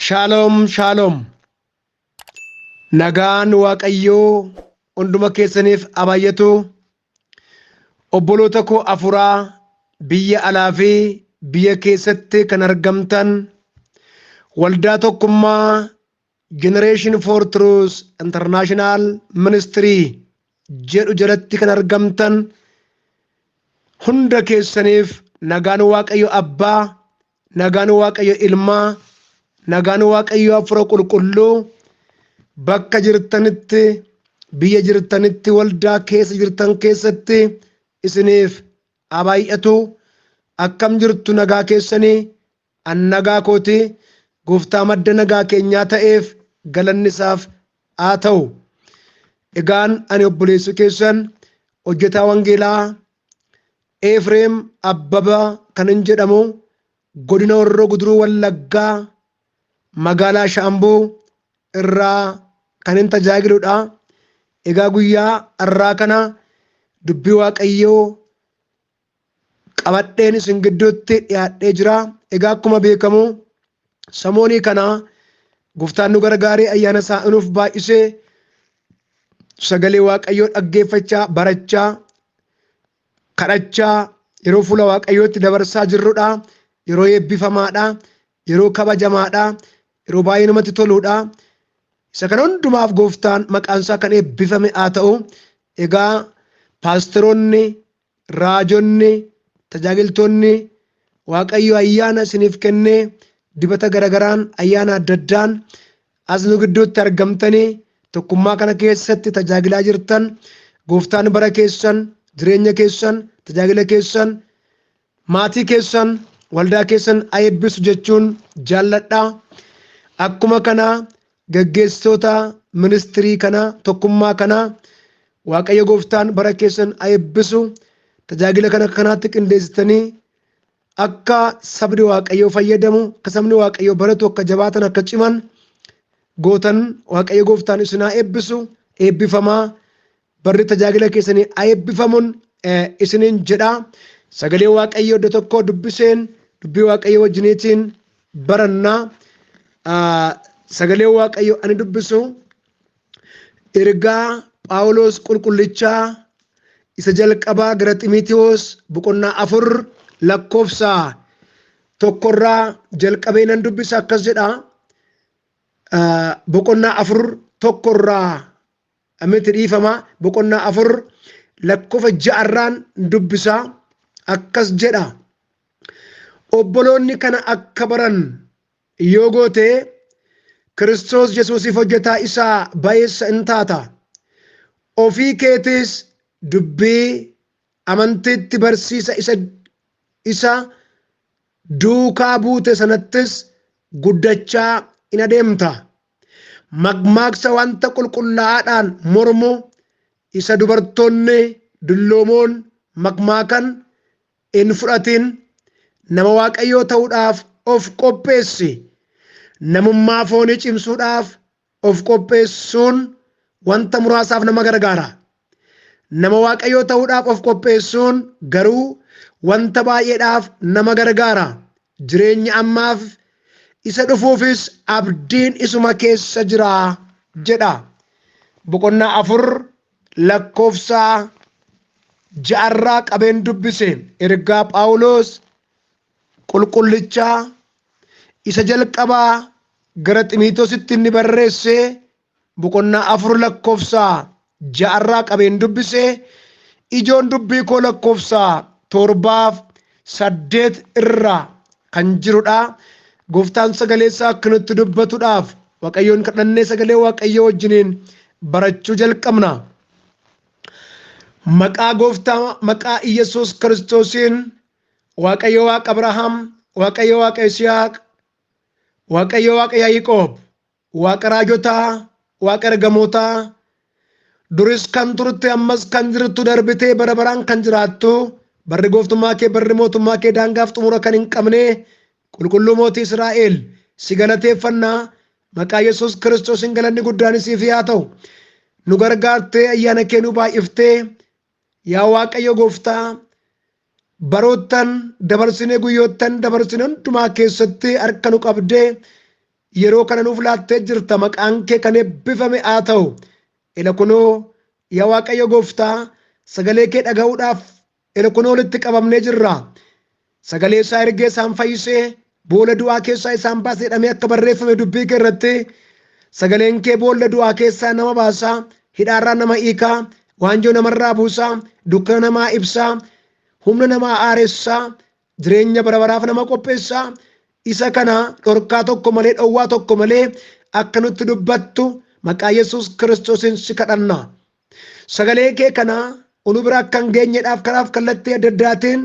Shalom, shalom. Nagaan Waaqayyoo hunduma keessaniif abaayatu. Obboloota koo afuraa biyya alaa fi biyya keessatti kan argamtan waldaa tokkummaa Generation for Truth International Ministry jedhu jalatti kan argamtan hunda keessaniif nagaan Waaqayyo Abbaa, nagaan Waaqayyo Ilmaa, nagaan Waaqayyo Hafuura Qulqulluu bakka jirtanitti, biyya jirtanitti, waldaa keessa jirtan keessatti isiniif abaayatu. Akkam jirtu nagaa keessanii? An nagaa kooti. Gooftaa madda nagaa keenyaa ta'eef galanni isaaf haa ta'u. Egaan ani obboleessi keessan hojjetaa wangeelaa Efreem Abbabaa kanin jedhamu godina Horroo Guduruu Wallaggaa magaalaa Shaambuu irraa kanin tajaajiludha. Egaa guyyaa har'aa kana dubbii Waaqayyoo qabadheen isin gidduutti dhiyaadhee jira. Egaa akkuma beekamu samoonii kana Gooftaan nu gargaaree ayyaana isaa nuuf baay'isee sagalee Waaqayyoo dhaggeeffachaa, barachaa, kadhachaa yeroo fuula Waaqayyootti dabarsaa jirrudha. Yeroo eebbifamaadha, yeroo kabajamaadha, yeroo baay'ee namatti toludha. Isa kana hundumaaf Gooftaan maqaan isaa kan eebbifame haa ta'u. Egaa paasteroonni, raajonni, tajaajiltoonni Waaqayyo ayyaana isiniif kennee dibata garagaraan ayyaana adda addaan as nu gidduutti argamtanii tokkummaa kana keessatti tajaajilaa jirtan Gooftaan bara keessan, jireenya keessan, tajaajila keessan, maatii keessan, waldaa keessan haa eebbisu jechuun jaalladha. Akkuma kana gaggeessitoota ministirii kana, tokkummaa kana Waaqayyo Gooftaan bara keessan haa eebbisu. Tajaajila kana kanaatti qindeessitanii akka sabni Waaqayyoo fayyadamu, akka sabni Waaqayyoo baratu, akka jabaatan, akka ciman gootan Waaqayyo Gooftaan isin haa eebbisu. Eebbifamaa barri tajaajila keessanii haa eebbifamuun isiniin jedha. Sagalee Waaqayyoo iddoo tokko dubbiseen dubbii Waaqayyoo wajjiniitiin barannaa. Sagalee Waaqayyoo ani dubbisu ergaa Phaawulos qulqullichaa isa jalqabaa gara Xiimotewos boqonnaa 4 lakkoofsa 1 irraa jalqabee nan dubbisa. Akkas jedha. Boqonnaa 4 1 irraa amiti dhiifama. Boqonnaa 4 lakkoofsa 6 irraan dubbisa. Akkas jedha. Obboloonni kana akka baran yoo goote Kiristoos Yesuusiif hojjetaa isaa baay'eessa in taata. Ofii keetis dubbii amantiitti barsiisa isa duukaa buute sanattis guddachaa in adeemta. Mammaaksa wanta qulqullaa'aadhaan mormu isa dubartoonni dulloomoon mammaakan in fudhatin. Nama Waaqayyoo ta'uudhaaf of qopheessi. Namummaa foonii cimsuudhaaf of qopheessuun wanta muraasaaf nama gargaara. Nama Waaqayyoo ta'uudhaaf of qopheessuun garuu wanta baay'eedhaaf nama gargaara. Jireenya ammaaf isa dhufuufis abdiin isuma keessa jira jedha. Boqonnaa 4 lakkoofsa 6 irraa qabeen dubbise. Ergaa Phaawulos qulqullichaa isa jalqabaa gara Xiimotewositti inni barreesse boqonnaa 4 lakkoofsa 6 irraa qabeen dubbise. Ijoon dubbii koo lakkoofsa 7 fi 8 irraa kan jirudha. Gooftaan sagalee isaa akka nutti dubbatuudhaaf Waaqayyoon kadhannee sagalee Waaqayyoo wajjiniin barachuu jalqabna. Maqaa Gooftaa, maqaa Iyesuus Kiristoosiin Waaqayyo Waaqa Abrahaam, Waaqayyo Waaqa Yisihaaq, Waaqayyo Waaqa Yaaqoob, Waaqa raajotaa, Waaqa ergamootaa, duris kan turte ammas kan jirtu darbitee bara baraan kan jiraattu barri gooftummaa kee, barri mootummaa kee daangaaf xumura kan hin qabne qulqulluu mootii Israa'el si galateeffannaa. Maqaa Yesuus Kiristoosiin galanni guddaan siif haa ta'u. Nu gargaartee ayyaana kee nu baay'iftee yaa Waaqayyo Gooftaa baroottan dabarsine guyyoottan dabarsine hundumaa keessatti harka nu qabdee yeroo kana nuuf laattee jirta. Maqaan kee kan eebbifame haa ta'u. Ila kunoo yaa Waaqayyo Gooftaa sagalee kee dhaga'uudhaaf ila kunoo walitti qabamnee jirra. Sagalee isaa ergee isaan fayyisee boolla du'aa keessaa isaan baase jedhamee akka barreeffame dubbii kee irratti sagaleen kee boolla du'aa keessaa nama baasaa, hidhaarraa nama hiikaa, waanjoo namarraa buusaa, dukkana namaa ibsaa, humna namaa aaressaa, jireenya bara baraaf nama qopheessaa. Isa kana dhorkaa tokko malee dhowwaa tokko malee akka nutti dubbattu maqaa Yesuus Kiristoosiin si kadhanna. Sagalee kee kana unu bira akka hin geenyedhaaf karaaf kallattii adda addaatiin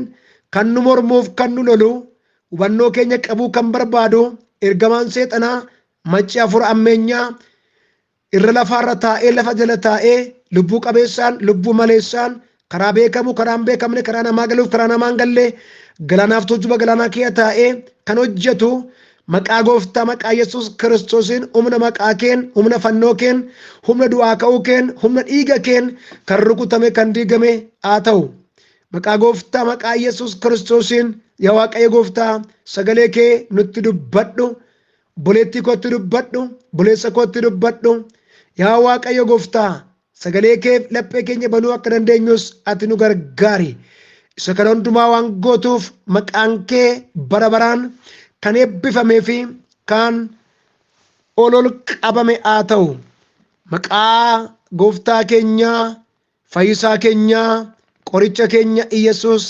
kan nu mormuuf kan nu lolu hubannoo keenya qabuu kan barbaadu ergamaan seexanaa macci afur ammeenyaa irra lafaarra taa'ee lafa jala taa'ee lubbuu qabeessaan lubbuu maleessaan karaa beekamu karaa hin beekamne karaa namaa galuuf karaa namaa hin galle galaanaaf tujuba galaanaa kee taa'ee kan hojjetu maqaa Gooftaa maqaa Yesuus Kiristoosiin humna maqaa keen humna fannoo keen humna du'aa ka'uu keen humna dhiiga keen kan rukutame kan diigame haa ta'u. Maqaa Gooftaa maqaa Yesuus Kiristoosiin yaa Waaqayyo Gooftaa sagalee kee nutti dubbadhu. Buleettii kootti dubbadhu. Buleessa kootti dubbadhu. Yaa Waaqayyo Gooftaa sagalee kee laphee keenya banuu akka dandeenyus ati nu gargaari. Isa kana hundumaa waan gootuuf maqaan kee bara baraan kan eebbifamee fi kan ol qabame haa ta'u. Maqaa Gooftaa keenyaa fayyisaa keenyaa qoricha keenya Yesuus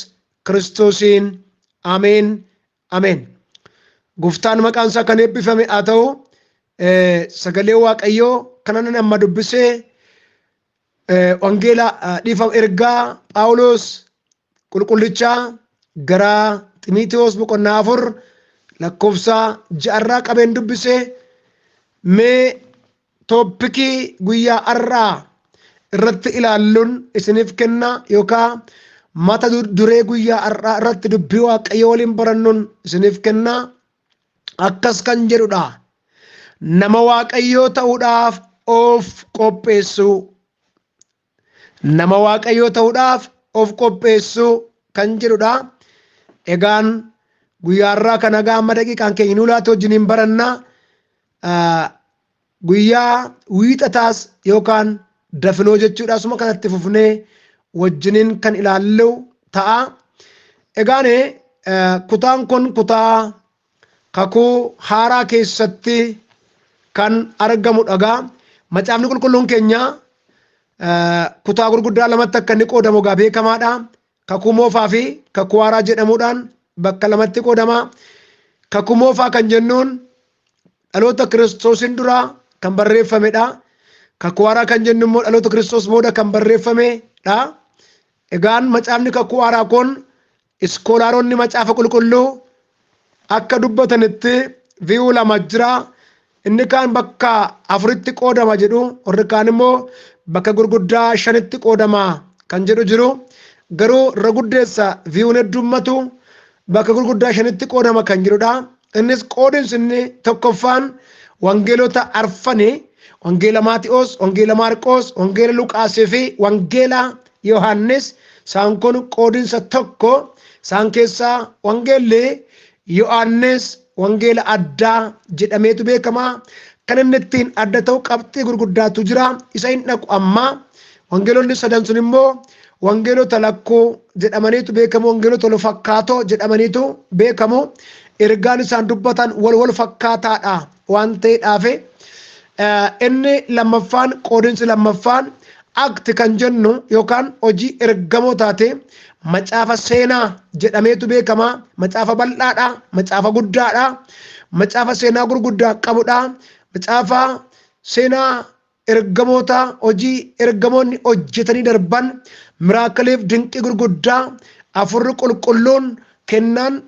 Kiristoosiin ameen ameen. Gooftaan maqaan isaa kan eebbifame haa ta'u. Sagalee Waaqayyoo kanan amma dubbisee wangeela dhiifama ergaa Phaawulos qulqullichaa gara Xiimotewos boqonnaa 4 lakkoofsa 6 qabeen dubbisee mee tooppikii guyyaa har'aa irratti ilaalluun isiniif kenna yookaan mata duree guyyaa har'aa irratti dubbii Waaqayyoo waliin barannuun isiniif kenna. Akkas kan jedhudha. Nama Waaqayyoo ta'uudhaaf of qopheessu. Nama Waaqayyoo ta'uudhaaf of qopheessu kan jedhudha. Egaan guyyaa har'aa kana gaama daqiiqaan keenya nu laatu wajjiniin baranna. Guyyaa wiixataas yookaan dafnoo jechuudha. Asuma kanatti fufnee wajjiniin kan ilaallu ta'a. Egaan kutaan kun kutaa kakuu haaraa keessatti kan argamudha. Macaafni qulqulluun keenya kutaa gurguddaa lamatti akka inni qoodamu beekamaadha. Kakuu moofaa fi kakuu haaraa jedhamuudhaan bakka lamatti qoodama. Kakuu moofaa kan jennuun dhaloota Kiristoosiin dura kan barreeffamedha. Kakuu haaraa kan jennu immoo dhaloota Kiristoos booda kan barreeffamedha. Egaan macaafni kakuu haaraa kun iskoolaaronni macaafa qulqulluu akka dubbatanitti vi'uu lama jira. Inni kaan bakka 4tti qoodama jedhu, warri kaan immoo bakka gurguddaa 5tti qoodama kan jedhu jiru. Garuu irra guddeessa vi'uun heddummatu bakka gurguddaa 5tti qoodama kan jirudha. Innis qoodinsi inni tokkoffaan wangeelota arfanii wangeela Maatiyoos, wangeela Maarqoos, wangeela Luqaasii fi wangeela Yohaannis isaan kun qoodinsa tokko. Isaan keessaa wangeelli Yohaannis wangeela addaa jedhameetu beekama. Kan inni ittiin adda ta'u qabxii gurguddaatu jira. Isa hin dhaqu amma. Wangeelonni sadan sun immoo wangeelota lakkuu jedhamaniitu beekamu. Wangeelota wal fakkaatoo jedhamaniitu beekamu. Ergaan isaan dubbatan wal fakkaataadha waan ta'eedhaaf. Inni lammaffaan qoodinsi lammaffaan akti kan jennu yookaan hojii ergamootaati. Macaafa seenaa jedhameetu beekama. Macaafa bal'aadha. Macaafa guddaadha. Macaafa seenaa gurguddaa qabudha. Macaafa seenaa ergamoota hojii ergamoonni hojjetanii darban miraakiliif dinqii gurguddaa afurri qulqulluun kennaan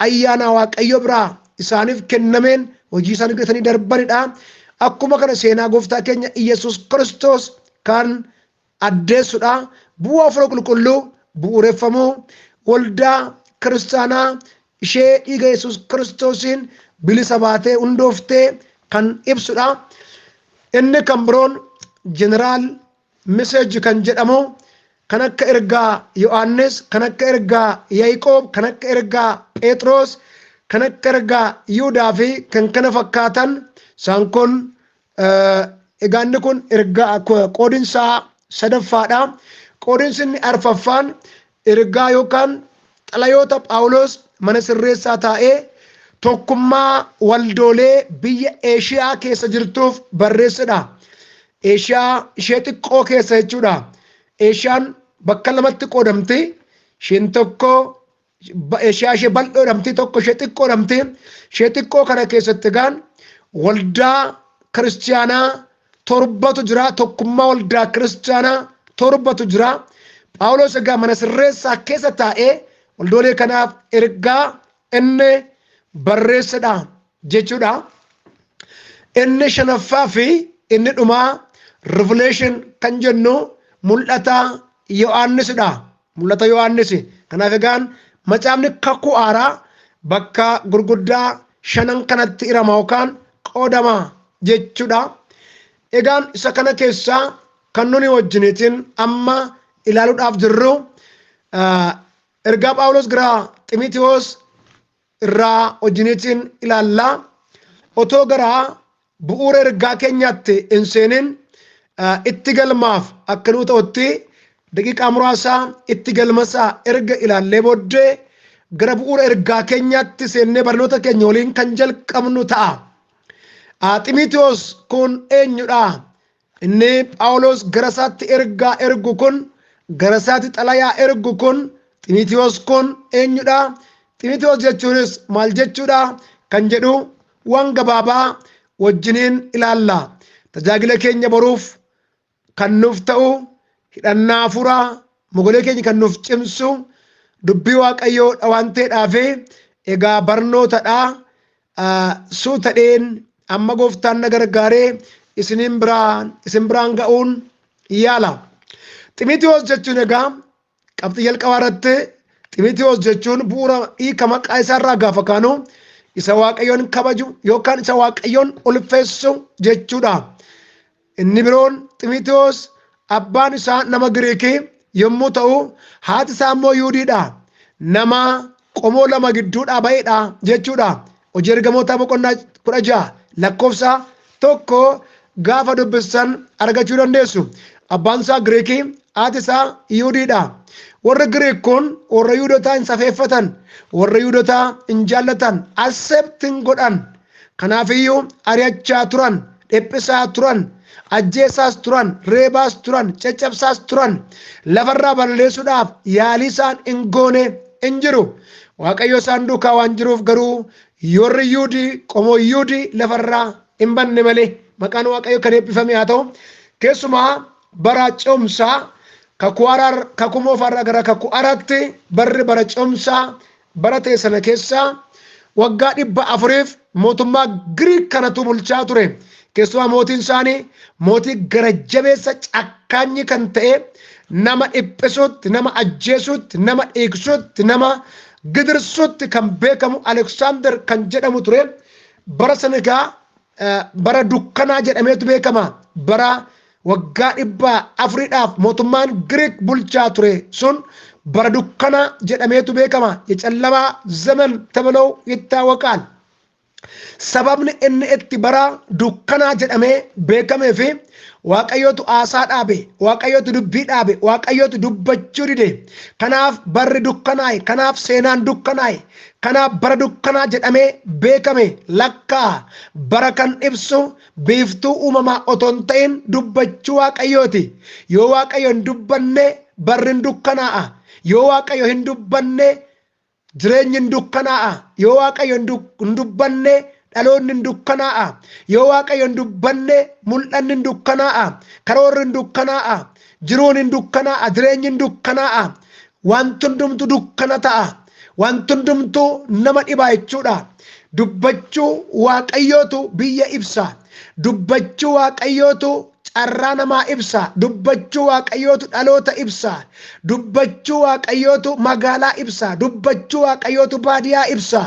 ayyaana Waaqayyo biraa isaaniif kennameen hojii isaan hojjetanii darbanidha. Akkuma kana seenaa Gooftaa keenya Yesuus Kiristoos kan addeessudha. Bu'aa afur qulqulluu bu'uureffamuu waldaa kiristaanaa ishee dhiiga Yesuus Kiristoosiin bilisa baatee hundooftee kan ibsudha. Inni kan biroon jeneraal meseeji kan jedhamu kan akka ergaa Yohaannis, kan akka ergaa Yaaqoob, kan akka ergaa Phexros, kan akka ergaa Yihudaa fi kan kana fakkaatan isaan kun egaa inni kun ergaa qoodinsaa sadaffaadha. Qoodinsi inni arfaffaan ergaa yookaan xalayoota Phaawulos mana sirreessaa taa'ee tokkummaa waldoolee biyya Eeshiyaa keessa jirtuuf barreessedha. Eeshiyaa ishee xiqqoo keessa jechuudha. Eeshiyaan bakka lamatti qoodamti. Isheen tokko Eeshiyaa ishee bal'oodhamti, tokko ishee xiqqoodhamti. Ishee xiqqoo kana keessatti gaan waldaa kiristaanaa torbatu jira. Tokkummaa waldaa kiristaanaa torbatu jira. Phaawulos egaa mana sirreessaa keessa taa'ee waldoolee kanaaf ergaa inni barreessedha jechuudha. Inni shanaffaa fi inni dhumaa Revelation kan jennu mul'ata Yohaannisidha. Mul'ata Yohaannis. Kanaaf egaan macaafni kakuu haaraa bakka gurguddaa shanan kanatti hirama yookaan qoodama jechuudha. Egaan isa kana keessaa kan nuni wajjiniitiin amma ilaaluudhaaf jirru ergaa Phaawulos gara Xiimotewos irraa wajjiniitiin ilaallaa. Otoo gara bu'uura ergaa keenyaatti hin seenin itti galmaaf akka nuu ta'utti daqiiqaa muraasaa itti galmasaa erga ilaallee booddee gara bu'uura ergaa keenyaatti seennee barnoota keenya waliin kan jalqabnu ta'a. Xiimotewos kun eenyudha? Inni Phaawulos gara isaatti ergaa ergu kun, gara isaatti xalayaa ergu kun, Xiimotewos kun eenyudha? Xiimotewos jechuunis maal jechuudha kan jedhu waan gabaabaa wajjiniin ilaalla. Tajaajila keenya boruuf kan nuuf ta'u, hidhannaa furaa mogolee keenya kan nuuf cimsu dubbii Waaqayyoodha waan ta'eedhaaf egaa barnootadha. Suutadheen amma Gooftaan na gargaaree isin biraan ga'uun yaala. Xiimotewos jechuun egaa qabxii jalqabaa irratti Xiimotewos jechuun bu'uura hiika maqaa isaarraa gaafa kaanu isa Waaqayyoon kabaju yookaan isa Waaqayyoon ulfeessu jechuudha. Inni biroon Xiimotewos abbaan isaa nama Giriikii yommuu ta'u, haati isaa immoo Yihudiidha. Nama qomoo lama gidduudhaa ba'eedha jechuudha. Hojii Ergamootaa boqonnaa 16 lakkoofsa 1 gaafa dubbistan argachuu dandeessu. Abbaan isaa Giriikii, haati isaa Yihudiidha. Warri Giriik kun warra Yihudotaa hin safeeffatan, warra Yihudotaa hin jaallatan, accept hin godhan. Kanaafiyyuu ari'achaa turan, dhiphisaa turan, ajjeesaas turan, reebaas turan, caccabsaas turan. Lafarraa balleessuudhaaf yaalii isaan hin goone hin jiru. Waaqayyo isaan duukaa waan jiruuf garuu warri Yihudii qomoo Yihudii lafarraa hin banne malee. Maqaan Waaqayyo kan eebbifame haa ta'u. Keessumaa bara cimsaa kakuu moofarraa gara kakuu haaraatti barri bara cimsaa bara ta'e sana keessaa waggaa 400 mootummaa Giriik kanatu bulchaa ture. Keessumaa mootiin isaanii mootii gara jabeessa cakkaanyi kan ta'e, nama dhiphisuutti, nama ajjeesuutti, nama dhiigsuutti, nama gidirsuutti kan beekamu Aleksaandar kan jedhamu ture. Bara sana egaa bara dukkanaa jedhameetu beekama. Bara waggaa 400 mootummaan Giriik bulchaa ture sun bara dukkanaa jedhameetu beekama. የጨለማ ዘመን ተብለው ይታወቃል። sababni inni itti bara dukkanaa jedhamee beekamee fi Waaqayyootu aasaa dhaabe, Waaqayyootu dubbii dhaabe, Waaqayyootu dubbachuu dide. Kanaaf barri dukkanaa'e, kanaaf seenaan dukkanaa'e, kanaaf bara dukkanaa jedhamee beekame. Lakkaa bara kan ibsu biiftuu uumamaa otoo hin ta'in dubbachuu Waaqayyooti. Yoo Waaqayyo hin dubbanne barri hin dukkanaa'a. Yoo Waaqayyo hin dubbanne jireenyi hin dukkanaa'a. Yoo Waaqayyo hin dubbanne dhaloonni hin dukkanaa'a. Yoo Waaqayyo hin dubbanne mul'anni hin dukkanaa'a. Karoorri hin dukkanaa'a. Jiruun hin dukkanaa'a. Jireenyi hin dukkanaa'a. Wanti hundumtu dukkana ta'a. Wanti hundumtu nama dhibaa jechuudha. Dubbachuu Waaqayyootu biyya ibsa. Dubbachuu Waaqayyootu carraa namaa ibsa. Dubbachuu Waaqayyootu dhaloota ibsa. Dubbachuu Waaqayyootu magaalaa ibsa. Dubbachuu Waaqayyootu baadiyyaa ibsa.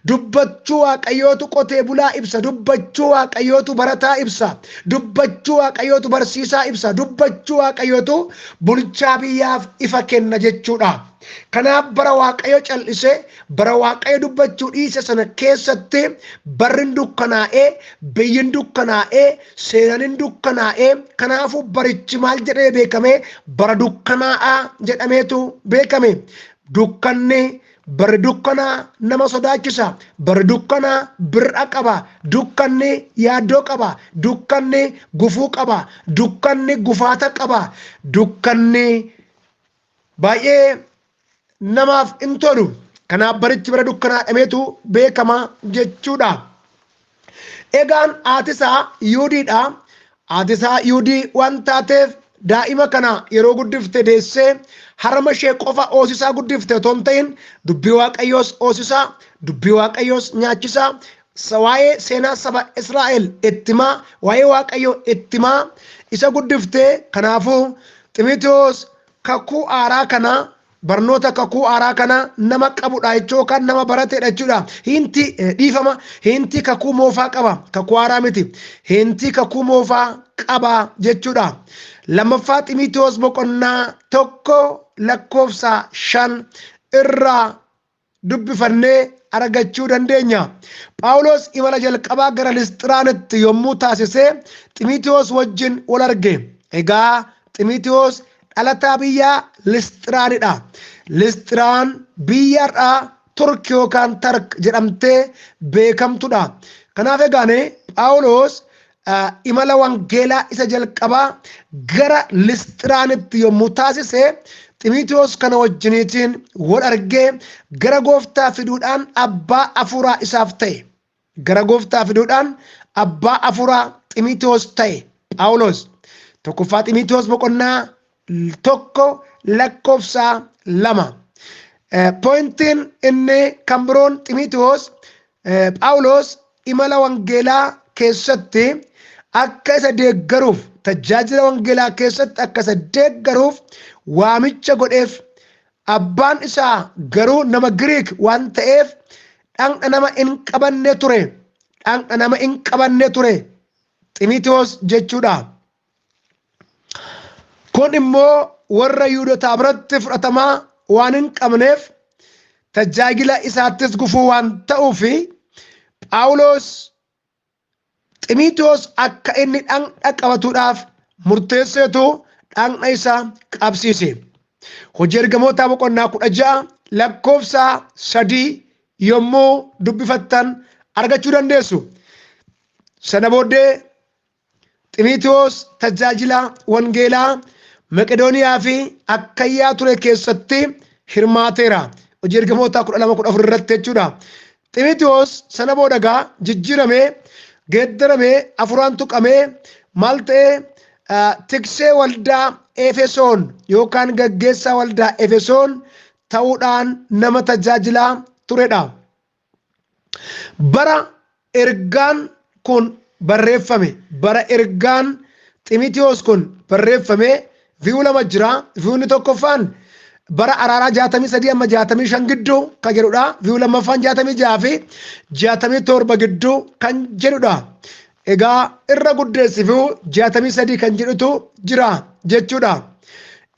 Dubbachuu Waaqayyootu qotee bulaa ibsa. Dubbachuu Waaqayyootu barataa ibsa. Dubbachuu Waaqayyootu barsiisaa ibsa. Dubbachuu Waaqayyootu bulchaa biyyaaf ifa kenna jechuudha. Kanaaf bara Waaqayyo cal'isee bara Waaqayyo dubbachuu dhiise sana keessatti barri dukkanaa'ee, biyyi dukkanaa'ee, seenaan dukkanaa'ee, kanaafuu barichi maal jedhee beekame? Bara dukkanaa'aa jedhameetu beekame. Dukkanni barri dukkanaa nama sodaachisa. Barri dukkanaa bir'a qaba. Dukkanni yaaddoo qaba. Dukkanni gufuu qaba. Dukkanni gufaata qaba. Dukkanni baay'ee namaaf hin tolu. Kanaaf barichi bara dukkanaa dhameetu beekama jechuudha. Egaan haatisaa Yuudiidha. Haatisaa Yuudii waan taateef daa'ima kana yeroo guddifte deessee harma ishee qofa hoosisaa guddifte otoo hin ta'in dubbii Waaqayyoos hoosisaa, dubbii Waaqayyoos nyaachisaa, waa'ee seenaa saba Israa'el ittimaa, waa'ee Waaqayyoo ittimaa isa guddiftee. Kanaafuu Ximotewos kakuu haaraa kana barnoota kakuu haaraa kana nama qabudha jechuu kan nama barateedha jechuudha. Hinti dhiifama, hinti kakuu moofaa qaba, kakuu haaraa miti. Hinti kakuu moofaa qaba jechuudha. Lammaffaa Ximotewos boqonnaa 1:5 irraa dubbifannee argachuu dandeenya. Phaawulos imala jalqabaa gara Lisxiraanitti yommuu taasisee Ximotewos wajjin wal arge. Egaa Ximotewos dhalataa biyya Lisxiraanidha. Lisxiraan biyyarraa Turkii yookaan Tark jedhamtee beekamtudha. Kanaaf egaane Phaawulos imala wangeelaa isa jalqabaa gara Lisxiraanitti yommuu taasise Ximotewos kana wajjiniitiin wal argee gara Gooftaa fiduudhaan abbaa afuuraa isaaf ta'e. Gara Gooftaa fiduudhaan abbaa afuuraa Ximotewos ta'e Phaawulos. Tokkoffaa Ximotewos boqonnaa 1:2. Pointiin inni kan biroon Ximotewos Phaawulos imala wangeelaa keessatti akka isa deeggaruuf, tajaajila wangeelaa keessatti akka isa deeggaruuf waamicha godheef. Abbaan isaa garuu nama Giriik waan ta'eef dhaqna nama hin qabanne ture. Dhaqna nama hin qabanne ture Ximotewos jechuudha. Kun immoo warra Yihuudootaa biratti fudhatamaa waan hin qabneef tajaajila isaattis gufuu waan ta'uuf Phaawulos Ximotewos akka inni dhaqna qabatuudhaaf murteesseetu dhaqna isaa qabsiise. Hojii Ergamootaa boqonnaa 16:3 yommuu dubbifattan argachuu dandeessu. Sana booddee Ximotewos tajaajila wangeelaa Maqedooniyaa fi Akayyaa ture keessatti hirmaateera. Hojii Ergamootaa 12:14 irratti jechuudha. Ximotewos sana booda jijjiiramee geeddaramee afuraan tuqamee maal ta'ee tiksee waldaa Efesoon yookaan gaggeessaa waldaa Efesoon ta'uudhaan nama tajaajilaa turedha. Bara ergaan kun barreeffame, bara ergaan Ximotewos kun barreeffame vi'uu lama jira. Vi'uun tokkoffaan bara araaraa 63 amma 65 gidduu kan jedhudha. Vi'uu lammaffaan 66 fi 67 gidduu kan jedhudha. Egaa irra guddeessi vi'uu 63 kan jedhutu jira jechuudha.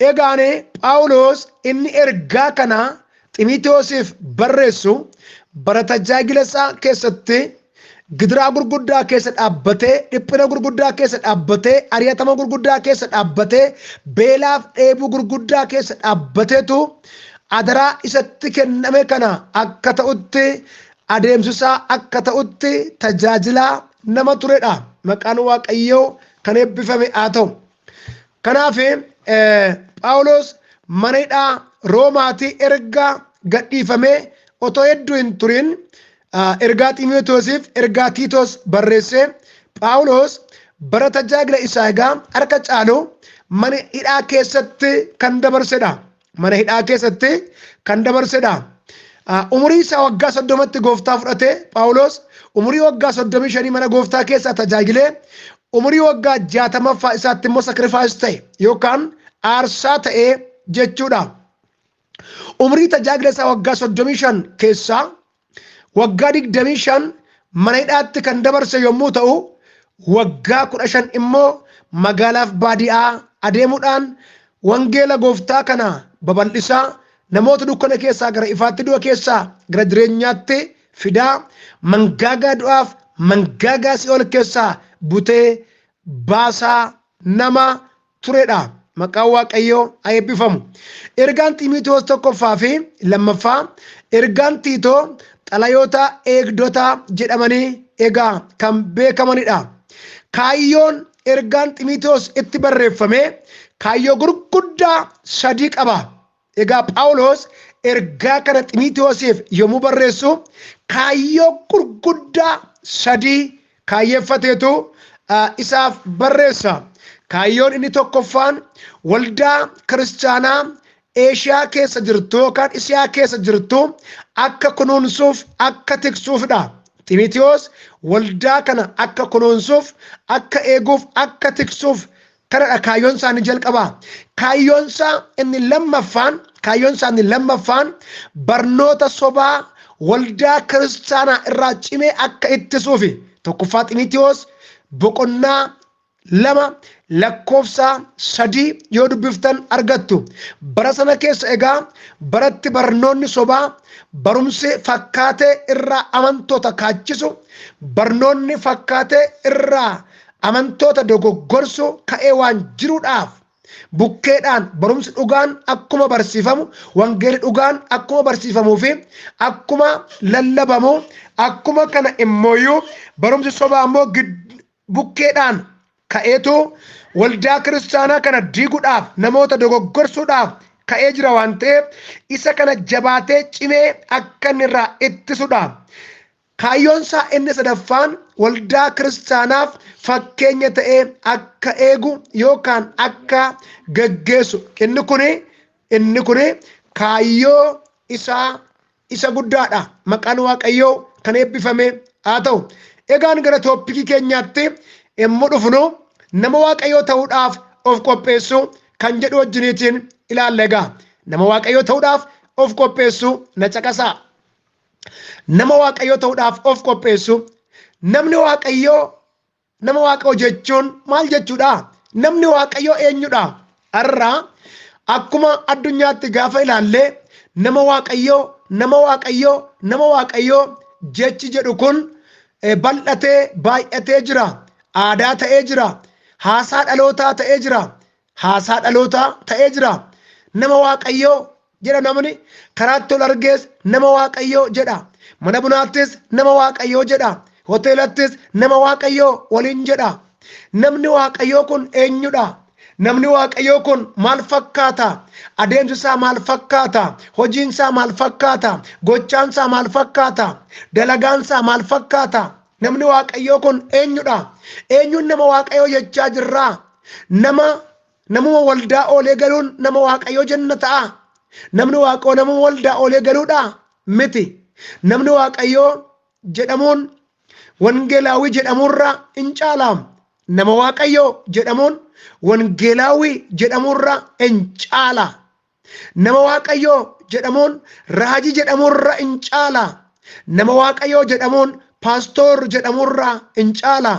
Egaane Phaawulos inni ergaa kana Ximotewosiif barreessu bara tajaajila isaa keessatti gidiraa gurguddaa keessa dhaabbatee, dhiphina gurguddaa keessa dhaabbatee, ari'atama gurguddaa keessa dhaabbatee, beelaaf dheebuu gurguddaa keessa dhaabbateetu adaraa isatti kenname kana akka ta'utti adeemsisaa akka ta'utti tajaajilaa nama turedha. Maqaan Waaqayyoo kan eebbifame haa ta'u. Kanaaf Phaawulos mana hidhaa Roomaatii erga gadhiifamee otoo hedduu hin turin ergaa Ximotewosiif ergaa Tiitos barreessee Phaawulos bara tajaajila isaa egaa harka caalu mana hidhaa keessatti kan dabarsedha. Mana hidhaa keessatti kan dabarsedha. Umurii isaa waggaa 30tti gooftaa fudhate Phaawulos umurii waggaa 35 mana gooftaa keessa tajaajilee umurii waggaa 60ffaa isaatti immoo sacrifice ta'e yookaan aarsaa ta'e jechuudha. Umurii tajaajila isaa waggaa 35 keessaa waggaa 25 mana hidhaatti kan dabarse yommuu ta'u waggaa 15 immoo magaalaaf baadiyaa adeemuudhaan wangeela gooftaa kana babal'isaa namoota dukkana keessaa gara ifaatti, du'a keessaa gara jireenyaatti fidaa, mangaagaa du'aaf mangaagaa si'ool keessaa butee baasaa nama turedha. Maqaan Waaqayyoo haa eebbifamu. Ergaan Xiimotewos 1ffaa fi 2ffaa, ergaan Tiitoo xalayoota eegdota jedhamanii egaa kan beekamanidha. Kaayyoon ergaan Xiimotewos itti barreeffame kaayyoo gurguddaa 3 qaba. Egaa Phaawulos ergaa kana Xiimotewosiif yommuu barreessu kaayyoo gurguddaa 3 kaayyeeffateetu isaaf barreessa. Kaayyoon inni tokkoffaan waldaa kiristaanaa Eeshiyaa keessa jirtu yookaan Isiyaa keessa jirtu akka kunuunsuuf, akka tiksuufidha. Xiimotewos waldaa kana akka kunuunsuuf, akka eeguuf, akka tiksuuf kanadha kaayyoon isaa inni jalqabaa. Kaayyoon isaa inni lammaffaan barnoota sobaa waldaa kiristaanaa irraa cimee akka ittisuufi. Tokkoffaa Xiimotewos boqonnaa 2 lakkoofsa 3 yoo dubbiftan argattu. Bara sana keessa egaa baratti barnoonni sobaa, barumsi fakkaatee irraa amantoota kaachisu, barnoonni fakkaatee irraa amantoota dogoggorsu ka'ee waan jiruudhaaf bukkeedhaan barumsi dhugaan akkuma barsiifamu, wangeelli dhugaan akkuma barsiifamuu fi akkuma lallabamu, akkuma kana immoo barumsi sobaa immoo bukkeedhaan ka'eetu waldaa kiristaanaa kana diiguudhaaf, namoota dogoggorsuudhaaf ka'ee jira waan ta'eef isa kana jabaatee cimee akka inni irraa ittisudha. Kaayyoon isaa inni sadaffaan waldaa kiristaanaaf fakkeenya ta'ee akka eegu yookaan akka gaggeessu. Inni kuni kaayyoo isa guddaadha. Maqaan Waaqayyoo kan eebbifame haa ta'u. Egaan gara tooppikii keenyaatti yommuu dhufnu nama Waaqayyoo ta'uudhaaf of qopheessu kan jedhu wajjiniitiin ilaalla. Egaa nama Waaqayyoo ta'uudhaaf of qopheessu na caqasaa. Nama Waaqayyoo ta'uudhaaf of qopheessu. Nama Waaqayyoo jechuun maal jechuudha? Namni Waaqayyoo eenyudha? Har'aa akkuma addunyaatti gaafa ilaalle nama Waaqayyoo jechi jedhu kun bal'atee baay'atee jira. Aadaa ta'ee jira. Haasaa dhalootaa ta'ee jira. Nama Waaqayyoo jedha namni. Karaatti ol argees nama Waaqayyoo jedha. Mana bunaattis nama Waaqayyoo jedha. Hoteelattis nama Waaqayyoo waliin jedha. Namni Waaqayyoo kun eenyudha? Namni Waaqayyoo kun maal fakkaata? Adeemsi isaa maal fakkaata? Hojiin isaa maal fakkaata? Gochaan isaa maal fakkaata? Dalagaan isaa maal fakkaata? Namni Waaqayyoo kun eenyudha? Eenyuun nama Waaqayyoo jechaa jirraa? Namuma waldaa oolee galuun nama Waaqayyoo jenna ta'a. Namni Waaqayyoo namuma waldaa oolee galuudha miti. Namni Waaqayyoo jedhamuun wangeelaawii jedhamurra hin caalaam. Nama Waaqayyoo jedhamuun wangeelaawii jedhamurra hin caala. Nama Waaqayyoo jedhamuun raajii jedhamurra hin caala. Nama Waaqayyoo jedhamuun paastoor jedhamurra hin caala.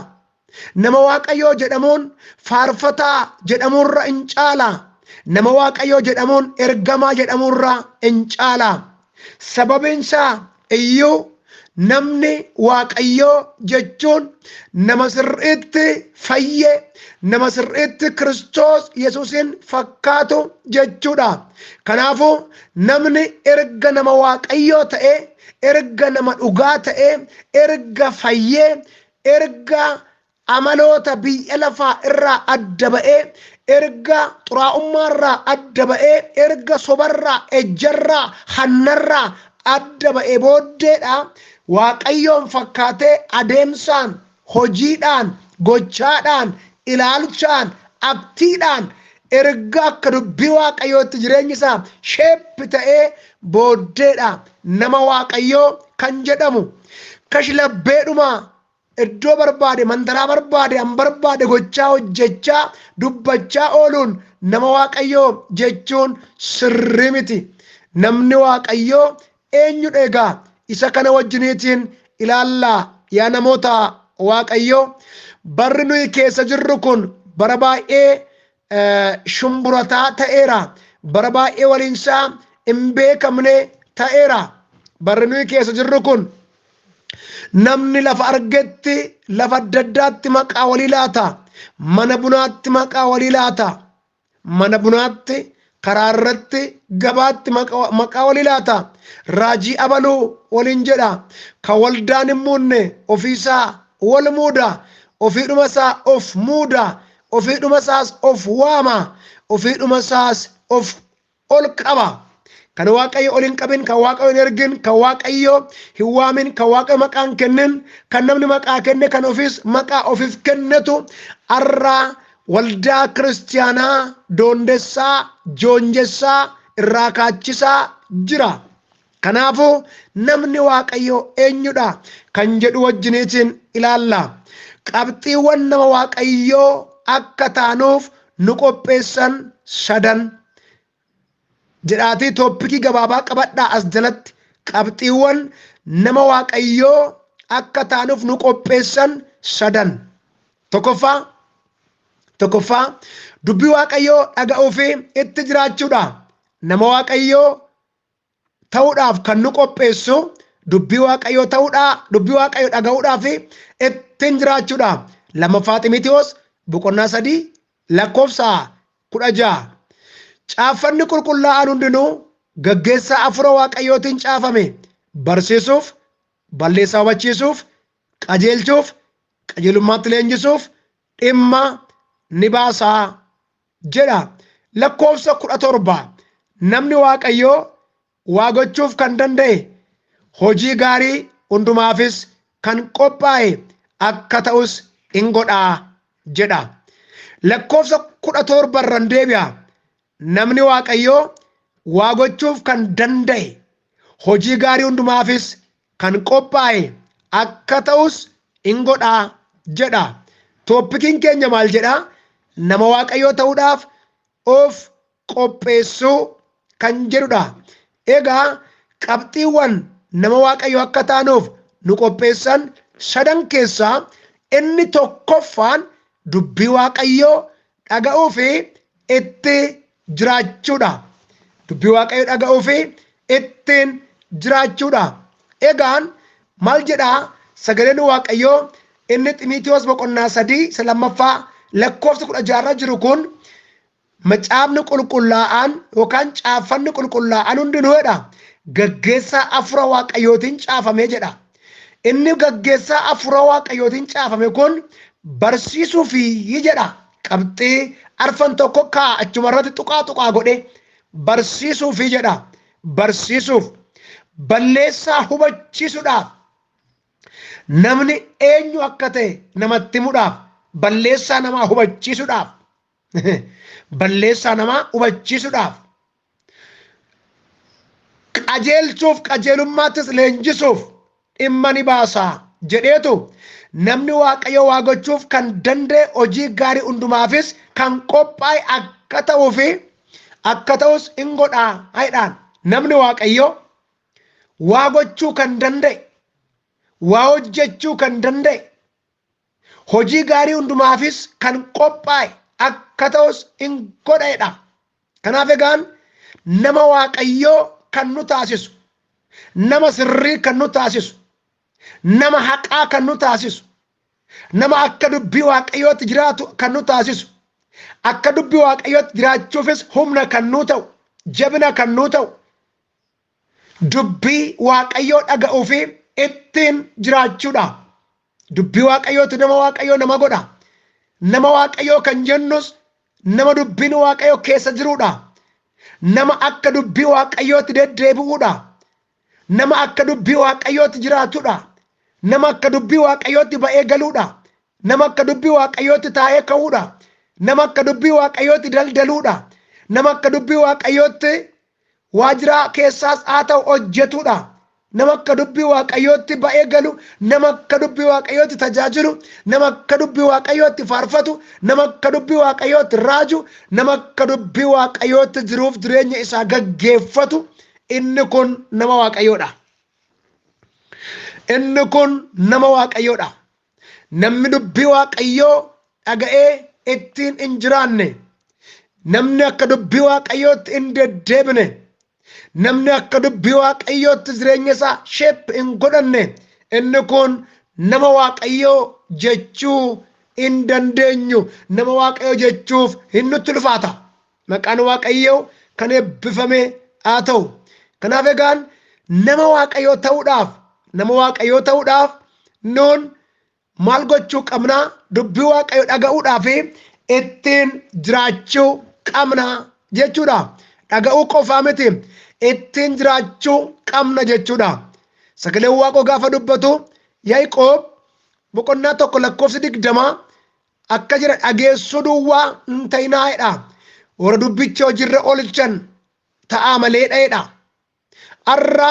Nama Waaqayyoo jedhamuun faarfataa jedhamurra hin caala. Nama Waaqayyoo jedhamuun ergamaa jedhamurra hin caala. Sababiin isaa iyyuu namni Waaqayyoo jechuun nama sirriitti fayye, nama sirriitti Kiristoos Yesuusin fakkaatu jechuudha. Kanaafuu namni erga nama Waaqayyoo ta'e, erga nama dhugaa ta'e, erga fayyee, erga amaloota biyya lafaa irraa adda ba'ee, erga xuraa'ummaa irraa adda ba'ee, erga sobarraa, ejjarraa, hannarraa adda ba'ee booddeedha Waaqayyoon fakkaatee adeemsaan, hojiidhaan, gochaadhaan, ilaalchaan, abtiidhaan erga akka dubbii Waaqayyootti jireenya isaa sheeppi ta'ee booddeedha nama Waaqayyoo kan jedhamu. Kashlabbeedhuma iddoo barbaade, mandaraa barbaade, an barbaade gochaa, hojjechaa, dubbachaa ooluun nama Waaqayyoo jechuun sirrii miti. Namni Waaqayyoo eenyudha egaa? Isa kana wajjiniitiin ilaallaa yaa namoota Waaqayyoo. Barri nuyi keessa jirru kun bara baay'ee shumburataa ta'eera. Bara baay'ee waliinsaa imbeekamne ta'eera. Barri nuyi keessa jirru kun namni lafa argetti lafa adda addaatti maqaa walii laata. Mana bunaatti maqaa walii laata. Mana bunaatti, karaa irratti, gabaatti maqaa walii laata. Raajii abaluu waliin jedha. Kan waldaan hin muunne ofiisaa wal muuda. Ofiidhuma isaa of muuda. Ofiidhuma isaas of waama. Ofiidhuma isaas of ol qaba. Kan Waaqayyo ol hin qabin, kan Waaqayyo hin ergin, kan Waaqayyo hin waamin, kan Waaqayyo maqaa hin kennin, kan namni maqaa kenne, kan ofiis maqaa ofiif kennetu arraa waldaa kiristiyaanaa doondessaa, joonjessaa, irraa kaachisaa jira. Kanaafuu namni Waaqayyo eenyudha kan jedhu wajjiniitiin ilaalla. Qabxiiwwan nama Waaqayyoo akka taanuuf nu qopheessan 3 jedhaatii tooppikii gabaabaa qabadhaa as jalatti. Qabxiiwwan nama Waaqayyoo akka taanuuf nu qopheessan 3. Tokkoffaa dubbii Waaqayyoo dhaga'uu fi itti jiraachuudha. Nama Waaqayyoo ta'uudhaaf kan nu qopheessu dubbii Waaqayyoo ta'uudhaa, dubbii Waaqayyoo dhaga'uudhaa fi ittiin jiraachuudha. Lammaffaa Xiimotewos 3:16. Caaffanni qulqullaa'aan hundinuu gaggeessaa Hafuura Waaqayyootiin caafame. Barsiisuuf, balleessaa hubachiisuuf, qajeelchuuf, qajeelummaatti leenjisuuf dhimma ni baasaa jedha. 17 namni Waaqayyoo waa gochuuf kan danda'e, hojii gaarii hundumaafis kan qophaa'e akka ta'us in godhaa jedha. 17 irraan deebi'a. Namni Waaqayyoo waa gochuuf kan danda'e, hojii gaarii hundumaafis kan qophaa'e akka ta'us in godhaa jedha. Tooppikiin keenya maal jedha? Nama Waaqayyoo ta'uudhaaf of qopheessuu kan jedhudha. Egaa qabxiiwwan nama Waaqayyoo akka taanuuf nu qopheessan 3 keessaa inni tokkoffaan dubbii Waaqayyoo dhaga'uu fi itti jiraachuudha. Dubbii Waaqayyoo dhaga'uu fi ittiin jiraachuudha. Egaan maal jedhaa sagaleen Waaqayyoo inni Xiimotewos 3:16 jiru kun macaafni qulqullaa'aan yookaan caaffanni qulqullaa'aan hundinuudha gaggeessaa Hafuura Waaqayyootiin caafamee jedha. Inni gaggeessaa Hafuura Waaqayyootiin caafame kun barsiisuuf jedha. Qabxii arfan tokko achuma irratti tuqaa godhe barsiisuuf jedha. Barsiisuuf, balleessaa hubachiisuudhaaf, namni eenyu akka ta'e namatti himuudhaaf, balleessaa namaa hubachiisuudhaaf, balleessaa namaa hubachiisuudhaaf, qajeelchuuf, qajeelummaattis leenjisuuf dhimma ni baasaa jedheetu namni Waaqayyoo waa gochuuf kan danda'e, hojii gaarii hundumaafis kan qophaa'e akka ta'uu fi akka ta'us in godhaa jedhaan. Namni Waaqayyoo waa gochuu kan danda'e, waa hojjechuu kan danda'e, hojii gaarii hundumaafis kan qophaa'e akka ta'us in godheedha. Kanaaf egaan nama Waaqayyoo kan nu taasisu, nama sirrii kan nu taasisu, nama haqaa kan nu taasisu, nama akka dubbii Waaqayyootti jiraatu kan nu taasisu, akka dubbii Waaqayyootti jiraachuufis humna kan nu ta'u, jabina kan nu ta'u, dubbii Waaqayyoo dhaga'uu fi ittiin jiraachuudha. Dubbii Waaqayyootti nama Waaqayyoo nama godha. Nama Waaqayyoo kan jennus nama dubbiin Waaqayyoo keessa jiruudha. Nama akka dubbii Waaqayyootti deddeebi'uudha. Nama akka dubbii Waaqayyootti jiraatudha. Nama akka dubbii Waaqayyootti ba'ee galuudha. Nama akka dubbii Waaqayyootti taa'ee ka'uudha. Nama akka dubbii Waaqayyootti daldaluudha. Nama akka dubbii Waaqayyootti waajjira keessaas haa ta'u hojjetuudha. Nama akka dubbii Waaqayyootti ba'ee galu, nama akka dubbii Waaqayyootti tajaajilu, nama akka dubbii Waaqayyootti faarfatu, nama akka dubbii Waaqayyootti raaju, nama akka dubbii Waaqayyootti jiruuf jireenya isaa gaggeeffatu, inni kun nama Waaqayyoodha. Inni kun nama Waaqayyoodha. Namni dubbii Waaqayyoo dhaga'ee ittiin hin jiraanne, namni akka dubbii Waaqayyootti hin deddeebine, namni akka dubbii waaqayyootti jireenya isaa sheep hin godhanne inni kun nama waaqayyoo jechuu hin dandeenyu. Nama waaqayyoo jechuuf hin nutti ulfaata. Maqaan waaqayyoo kan eebbifame haa ta'u. Kanaaf egaan nama waaqayyoo ta'uudhaaf nuun maal gochuu qabna? Dubbii waaqayyoo dhaga'uudhaaf ittiin jiraachuu qabna jechuudha. Dhaga'uu qofaa miti, ittiin jiraachuu qabna jechuudha. Sagaleen Waaqoo gaafa dubbatu Yaaqoob boqonnaa 1:20 akka jira dhageessuu duwwaa hin ta'inaa'edha. Warra dubbicha hojiirra oolchan ta'aa maleedha jedha. Har'a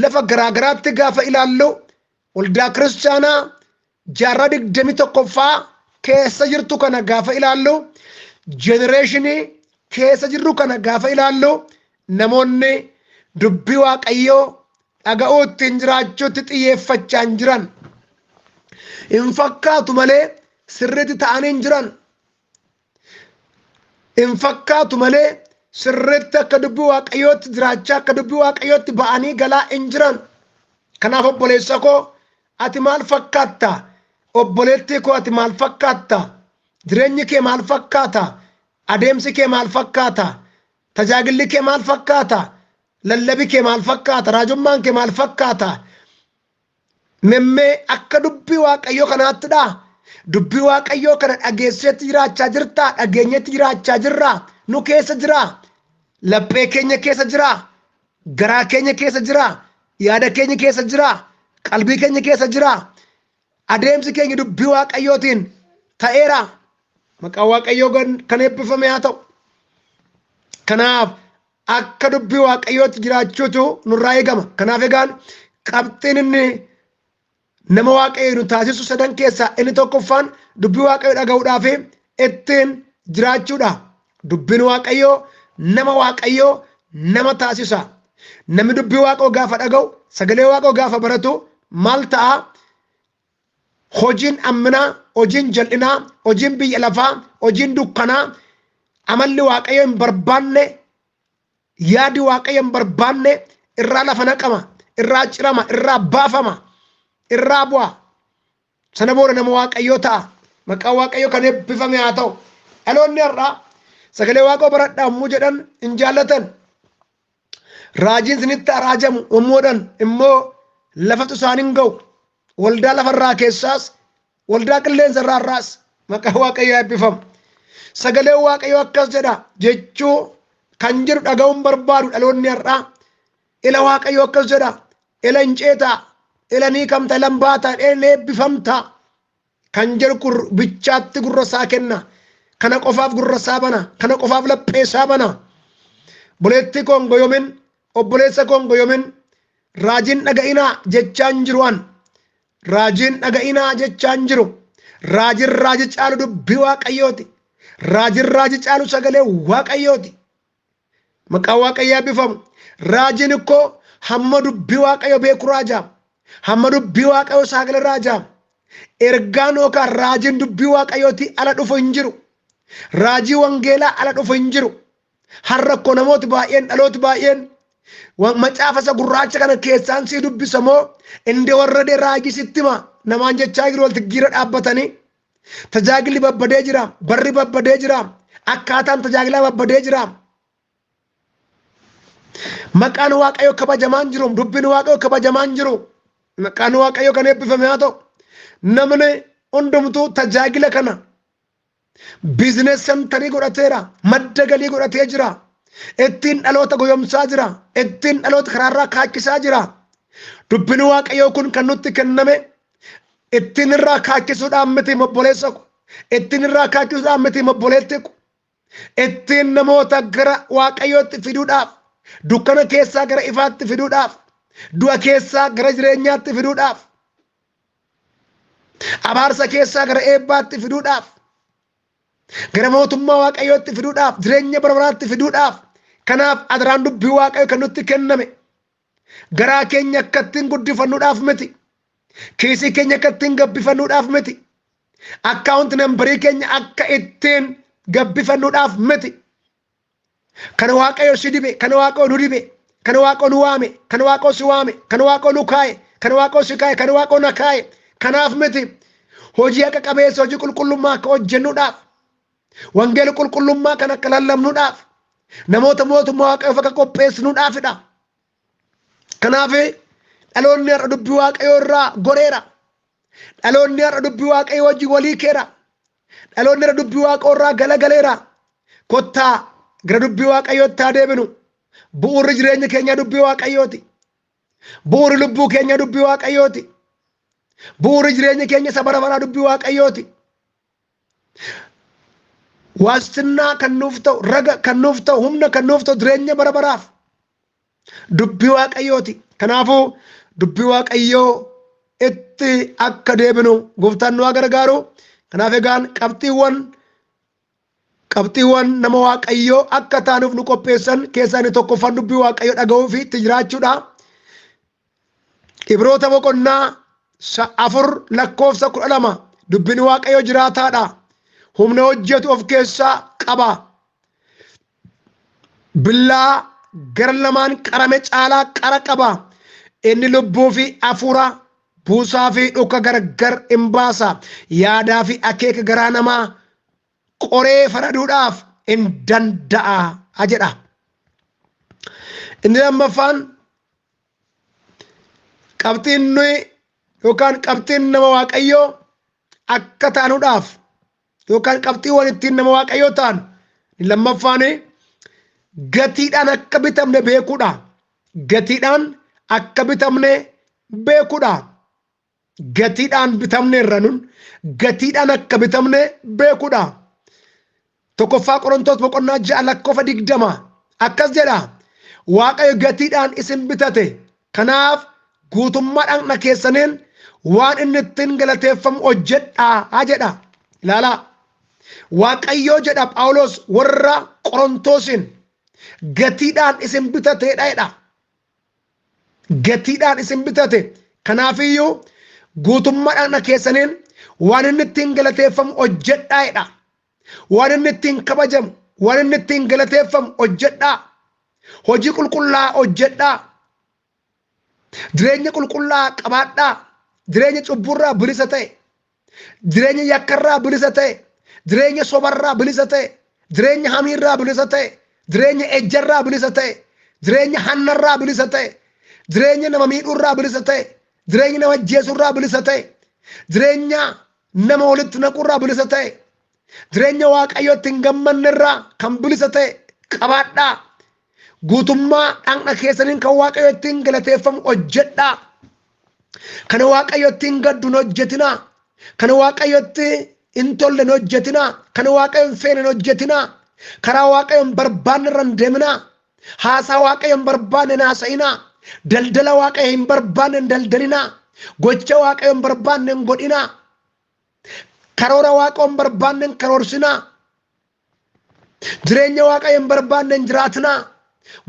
lafa garaagaraatti gaafa ilaallu waldaa kiristaanaa jaarraa 21ffaa keessa jirtu kana gaafa ilaallu, jenereeshinii keessa jirru kana gaafa ilaallu, namoonni dubbii waaqayyoo dhaga'uu ittiin jiraachuutti xiyyeeffachaa hin jiran. Hin fakkaatu malee sirriitti ta'anii hin jiran. Hin fakkaatu malee sirriitti akka dubbii waaqayyootti jiraachaa, akka dubbii waaqayyootti ba'anii galaa hin jiran. Kanaaf obboleessa koo ati maal fakkaatta? Obboleettii koo ati maal fakkaatta? Jireenyi kee maal fakkaata? Adeemsi kee maal fakkaata? Tajaajilli kee maal fakkaata? Lallabi kee maal fakkaata? Raajummaan kee maal fakkaata? Memmee akka dubbii waaqayyoo kanaattidha. Dubbii waaqayyoo kana dhageesseetti jiraachaa jirtaa? Dhageenyetti jiraachaa jirraa? Nu keessa jira. Laphee keenya keessa jira. Garaa keenya keessa jira. Yaada keenya keessa jira. Qalbii keenya keessa jira. Adeemsi keenya dubbii waaqayyootiin ta'eera. Maqaan waaqayyoo kan eebbifame haa ta'u. Kanaaf akka dubbii waaqayyootti jiraachuutu nurraa eegama. Kanaaf egaan qabxiin inni nama waaqayyoo nu taasisu 3 keessaa inni tokkoffaan dubbii waaqayyoo dhaga'uudhaaf ittiin jiraachuudha. Dubbiin waaqayyoo nama taasisa. Namni dubbii waaqayyoo gaafa dhaga'u, sagalee waaqayyoo gaafa baratu maal ta'a? Hojiin amminaa, hojiin jal'inaa, hojiin biyya lafaa, hojiin dukkanaa, amalli waaqayyoo hin barbaanne, yaadi waaqayyoo hin barbaanne irraa lafa naqama, irraa cirama, irraa baafama, irraa bu'a. Sana booda nama waaqayyoo ta'a. Maqaan waaqayyoo kan eebbifame haa ta'u. Dhaloonni har'aa sagalee waaqayyoo baradhaa yommuu jedhan hin jaallatan. Raajiin isinitti araajamu yommuudhaan immoo lafatu isaan hin ga'u. Waldaa lafarraa keessaas, waldaa qilleensa irraas maqaan waaqayyoo eebbifamu. Sagalee waaqayyoo akkas jedha jechuu kan jedhu dhaga'uun barbaadu dhaloonni har'aa. Ila waaqayyoo akkas jedha, ila hin ceetaa, ila ni kamta, ila hin baataa, ila eebbifamta kan jedhu bichaatti gurra isaa kenna. Kana qofaaf gurra isaa bana, kana qofaaf laphee isaa bana. Buleetti koo hin goyomin, obboleessa koo hin goyomin. Raajiin dhaga'inaa jechaan jiru'an. Raajiin dhaga'inaa jechaan jiru. Raajiin raaji caalu dubbii waaqayyooti. Raajiin raaji caalu sagalee waaqayyooti. Maqaan waaqayyoo eebbifamu. Raajiin ikkoo hamma dubbii waaqayyoo beeku raajaa. Hamma dubbii waaqayyoo sagalee raajaa. Ergaan yookaan raajiin dubbii waaqayyooti ala dhufu hin jiru. Raajii wangeelaa ala dhufu hin jiru. Har'a koo namooti baay'een, dhalooti baay'een macaafa isa gurraacha kana keessaan sii dubbisa moo indee warra dee raajii sitti hima namaan jechaa jiru walitti giira dhaabbatanii. Tajaajilli babbadee jira, barri babbadee jira, akkaataan tajaajilaa babbadee jira. Maqaan waaqayyoo kabajamaan jiru, dubbiin waaqayyoo kabajamaan jiru. Maqaan waaqayyoo kan eebbifame haa ta'u. Namni hundumtuu tajaajila kana biizines sentarii godhateera, madda galii godhatee jira. Ittiin dhaloota goyomsaa jira, ittiin dhaloota karaarraa kaachisaa jira. Dubbiin waaqayyoo kun kan nutti kenname ittiin irraa kaachisuudhaan miti obboleessa ko, ittiin irraa kaachisuudhaan miti obboleetti ko, ittiin namoota gara waaqayyootti fiduudhaaf, dukkana keessaa gara ifaatti fiduudhaaf, du'a keessaa gara jireenyaatti fiduudhaaf, abaarsa keessaa gara eebbaatti fiduudhaaf, gara mootummaa waaqayyootti fiduudhaaf, jireenya bara baraatti fiduudhaaf. Kanaaf adaraan dubbii waaqayyoo kan nutti kenname garaa keenya akka ittiin guddifannuudhaaf miti. Kiisii keenya akka ittiin gabbifannuudhaaf miti. Akkaawunti nambarii keenya akka ittiin gabbifannuudhaaf miti. Kan waaqayyo si dibe, kan waaqayyo nu dibe, kan waaqayyo nu waame, kan waaqayyo si waame, kan waaqayyo nu kaa'e, kan waaqayyo si kaa'e, kan waaqayyo na kaa'e. Kanaaf miti hojii akka qabeessa hojii qulqullummaa akka hojjennuudhaaf, wangeela qulqullummaa kan akka lallabnuudhaaf, namoota mootummaa waaqayyoof akka qopheessinuudhaafidha. Kanaaf dhaloonni har'a dubbii waaqayyoo irraa goreera. Dhaloonni har'a dubbii waaqayyoo wajjin walii keera. Dhaloonni har'a dubbii waaqayyoo irraa galagaleera. Kottaa gara dubbii waaqayyootti haa deebinu. Bu'uurri jireenya keenya dubbii waaqayyooti. Bu'uurri lubbuu keenya dubbii waaqayyooti. Bu'uurri jireenya keenya isa bara baraa dubbii waaqayyooti. Waastinaa kan nuuf ta'u, raga kan nuuf ta'u, humna kan nuuf ta'u jireenya bara baraaf dubbii waaqayyooti. Kanaafuu dubbii waaqayyoo itti akka deebinu gooftaan nu haa gargaaru. Kanaaf egaan qabxiiwwan nama waaqayyoo akka taanuuf nu qopheessan keessaa inni tokkoffaan dubbii waaqayyoo dhaga'uu fi itti jiraachuudha. Ibroota boqonnaa 4:12 dubbiin waaqayyoo jiraataadha. Humna hojjetu of keessaa qaba. Billaa gara lamaan qarame caalaa qara qaba. Inni lubbuu fi hafuura, buusaa fi dhuka gargar hin baasa. Yaadaa fi akeeka garaa namaa qoree faraduudhaaf hin danda'a jedha. Inni lammaffaan qabxiin nuyi yookaan qabxiin nama waaqayyoo akka taanuudhaaf yookaan qabxiiwwan ittiin nama waaqayyoo ta'an lammaffaan gatiidhaan akka bitamne beekuudha. Gatiidhaan akka bitamne beekuudha. Gatiidhaan bitamne irra nun gatiidhaan akka bitamne beekuudha. Tokkoffaa Qorontos boqonnaa 6:20 akkas jedha. Waaqayyo gatiidhaan isin bitate. Kanaaf guutummaa dhagna keessaniin waan inni ittiin galateeffamu hojjedhaa jedha. Ilaalaa. Waaqayyoo jedha Phaawulos warra Qorontosiin gatiidhaan isin bitateedha jedha. Gatiidhaan isin bitate. Kanaafiyyuu guutummaa dhagna keessaniin waan inni ittiin galateeffamu hojjedhaa jedha. Waan inni ittiin kabajamu, waan inni ittiin galateeffamu hojjedhaa. Hojii qulqullaa hojjedhaa. Jireenya qulqullaa qabaadhaa. Jireenya cubburraa bilisa ta'e, jireenya yakkarraa bilisa ta'e, jireenya sobarraa bilisa ta'e, jireenya hamiirraa bilisa ta'e, jireenya ejjarraa bilisa ta'e, jireenya hannarraa bilisa ta'e, jireenya nama miidhuurraa bilisa ta'e, jireenya nama ajjeesuurraa bilisa ta'e, jireenya nama walitti naquurraa bilisa ta'e, jireenya waaqayyootti hin gammannerraa kan bilisa ta'e qabaadhaa. Guutummaa dhagna keessaniin kan waaqayyo ittiin galateeffamu hojjedhaa. Kana waaqayyo ittiin gaddu hin hojjetinaa. Kana waaqayyo itti hin tolle hin hojjetinaa. Kana waaqayyo hin feene hin hojjetinaa. Karaa waaqayyo hin barbaanne irra hin deeminaa. Haasaa waaqayyo hin barbaanne hin haasa'inaa. Daldala waaqayyo hin barbaanne hin daldalinaa. Gocha waaqayyo hin barbaanne hin godhinaa. Karoora waaqayyo hin barbaanne hin karoorsinaa. Jireenya waaqayyo hin barbaanne hin jiraatinaa.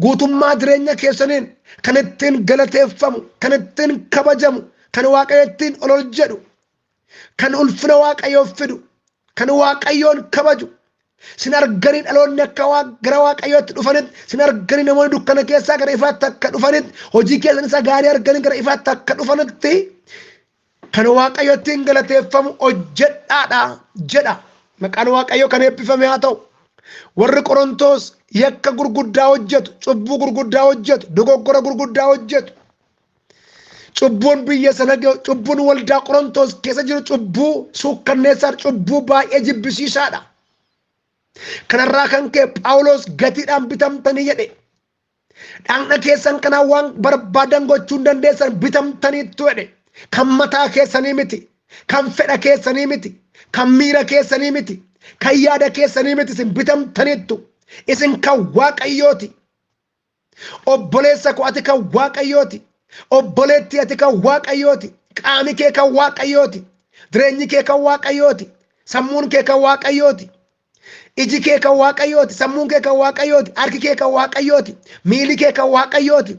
Guutummaa jireenya keessaniin kan ittiin galateeffamu, kan ittiin kabajamu, kan waaqayyo ittiin ol jedhu, kan ulfina waaqayyoof fidu, kan waaqayyoon kabaju. Sin arganii dhaloonni akka gara waaqayyootti dhufanitti, sin arganii namoonni dukkana keessaa gara ifaatti akka dhufanitti, hojii keessan isa gaarii arganii gara ifaatti akka dhufanitti kan waaqayyo ittiin galateeffamu hojjedhaadha jedha. Maqaan waaqayyo kan eebbifame haa ta'u. Warri Qorontos yakka gurguddaa hojjetu, cubbuu gurguddaa hojjetu, dogoggora gurguddaa hojjetu. Cubbuun biyya sana gahu, cubbuun waldaa Qorontos keessa jiru cubbuu suukkanneessaa, cubbuu baay'ee jibbisiisaadha. Kanarraa kan ka'e Phaawulos gatiidhaan bitamtanii jedhe. Dhagna keessan kanaan waan barbaadan gochuu hin dandeessan bitamtaniittu jedhe. Kan mataa keessanii miti, kan fedha keessanii miti, kan miira keessanii miti, kan yaada keessanii miti, isin bitamtaniittu. Isin kan waaqayyooti. Obboleessa koo ati kan waaqayyooti. Obboleetti ati kan waaqayyooti. Qaami kee kan waaqayyooti. Jireenyi kee kan waaqayyooti. Sammuun kee kan waaqayyooti. Iji kee kan waaqayyooti. Sammuun kee kan waaqayyooti. Harki kee kan waaqayyooti. Miili kee kan waaqayyooti.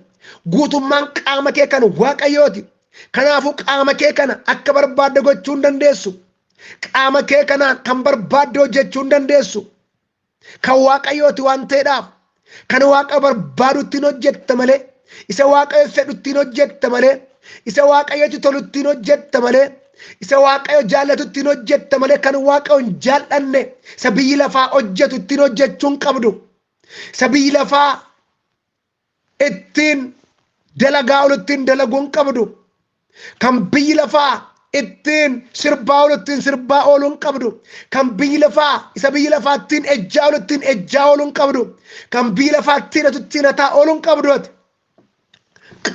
Guutummaan qaama kee kan waaqayyooti. Kanaafuu qaama kee kana akka barbaadde gochuu hin dandeessu. Qaama kee kanaan kan barbaadde hojjechuu hin dandeessu. Kan waaqayyooti waan ta'eedhaaf kan waaqa barbaadutti hin hojjetta malee isa waaqayyo fedhutti hin hojjetta malee isa waaqayyotti tolutti hin hojjetta malee isa waaqayyo jaallatutti hin hojjetta malee kan waaqayyo hin jaallanne isa biyyi lafaa hojjetutti hin hojjechuu hin qabdu isa biyyi lafaa ittiin dalagaa ooluttiin dalaguu hin qabdu kan biyyi lafaa ittiin sirbaa ooluttiin sirbaa ooluu hin qabdu kan biyyi lafaa isa biyyi lafaattiin ejjaa ooluttiin ejjaa ooluu hin qabdu kan biyyi lafaattiin atuttiin hataa ooluu hin qabdu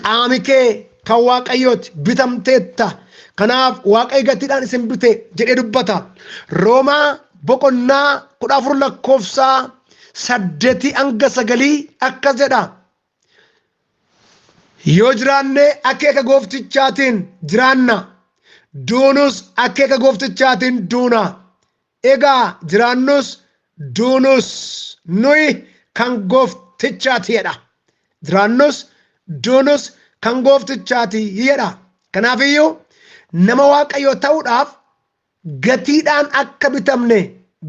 qaami kee kan waaqayyooti bitamteetta kanaaf waaqayyo gatiidhaan isin bite jedhee dubbata Roomaa boqonnaa 14 lakkoofsaa 8-9 akkas jedha yoo jiraanne akeeka gooftichaatiin jiraanna duunus akeeka gooftichaatiin duuna egaa jiraannus duunus nuyi kan gooftichaatiyedha jiraannus duunus kan gooftichaatiyedha kanaafiyyuu nama waaqayyo ta'uudhaaf gatiidhaan akka bitamne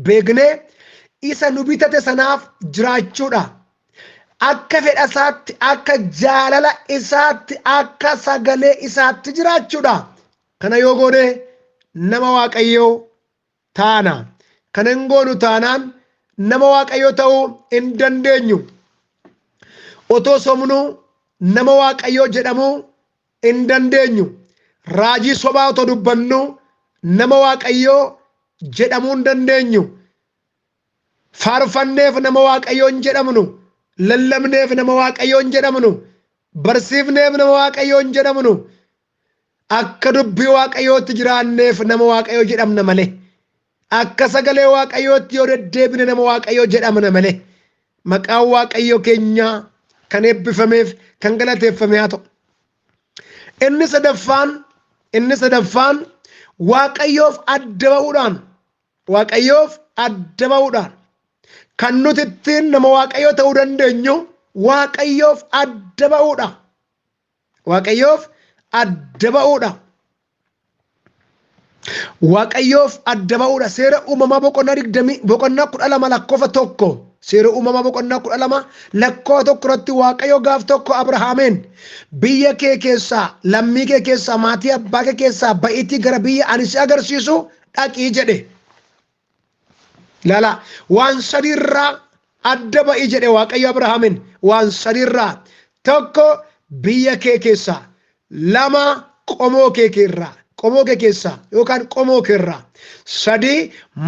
beeknee isa nu bitate sanaaf jiraachuudha akka fedha isaatti akka jaalala isaatti akka sagalee isaatti jiraachuudha kana yoo goone nama waaqayyo taana kana hin goonu taanaan nama waaqayyo ta'uu hin dandeenyu otoo somnu nama waaqayyo jedhamuu hin dandeenyu raajii sobaa otoo dubbannu nama waaqayyo jedhamuu hin dandeenyu faarfanneef nama waaqayyo hin jedhamnu lallabneef nama waaqayyo hin jedhamnu barsiifneef nama waaqayyo hin jedhamnu akka dubbii waaqayyootti jiraanneef nama waaqayyo jedhamna malee akka sagalee waaqayyootti yoo deddeebine nama waaqayyo jedhamna malee maqaan waaqayyo keenya kan eebbifameef kan galateeffame haa ta'u inni sadaffaan waaqayyoof adda ba'uudhaan kan nuti ittiin nama waaqayyo ta'uu dandeenyu waaqayyoof adda ba'uudha waaqayyoof adda ba'uudha seera uumamaa boqonnaa 12 lakkoofsa 1 seera uumamaa boqonnaa 12 lakkoofsa 1 irratti waaqayyo gaaf tokko Abrahaamiin biyya kee keessaa lammii kee keessaa maatii abbaa kee keessaa ba'iitii gara biyya ani si agarsiisu dhaqii jedhe lala waan sadiirraa adda ba'ii jedhe waaqayyo Abrahaamiin waan sadiirraa tokko biyya kee keessaa lama qomoo kee keessaa yookaan qomoo kee irraa sadii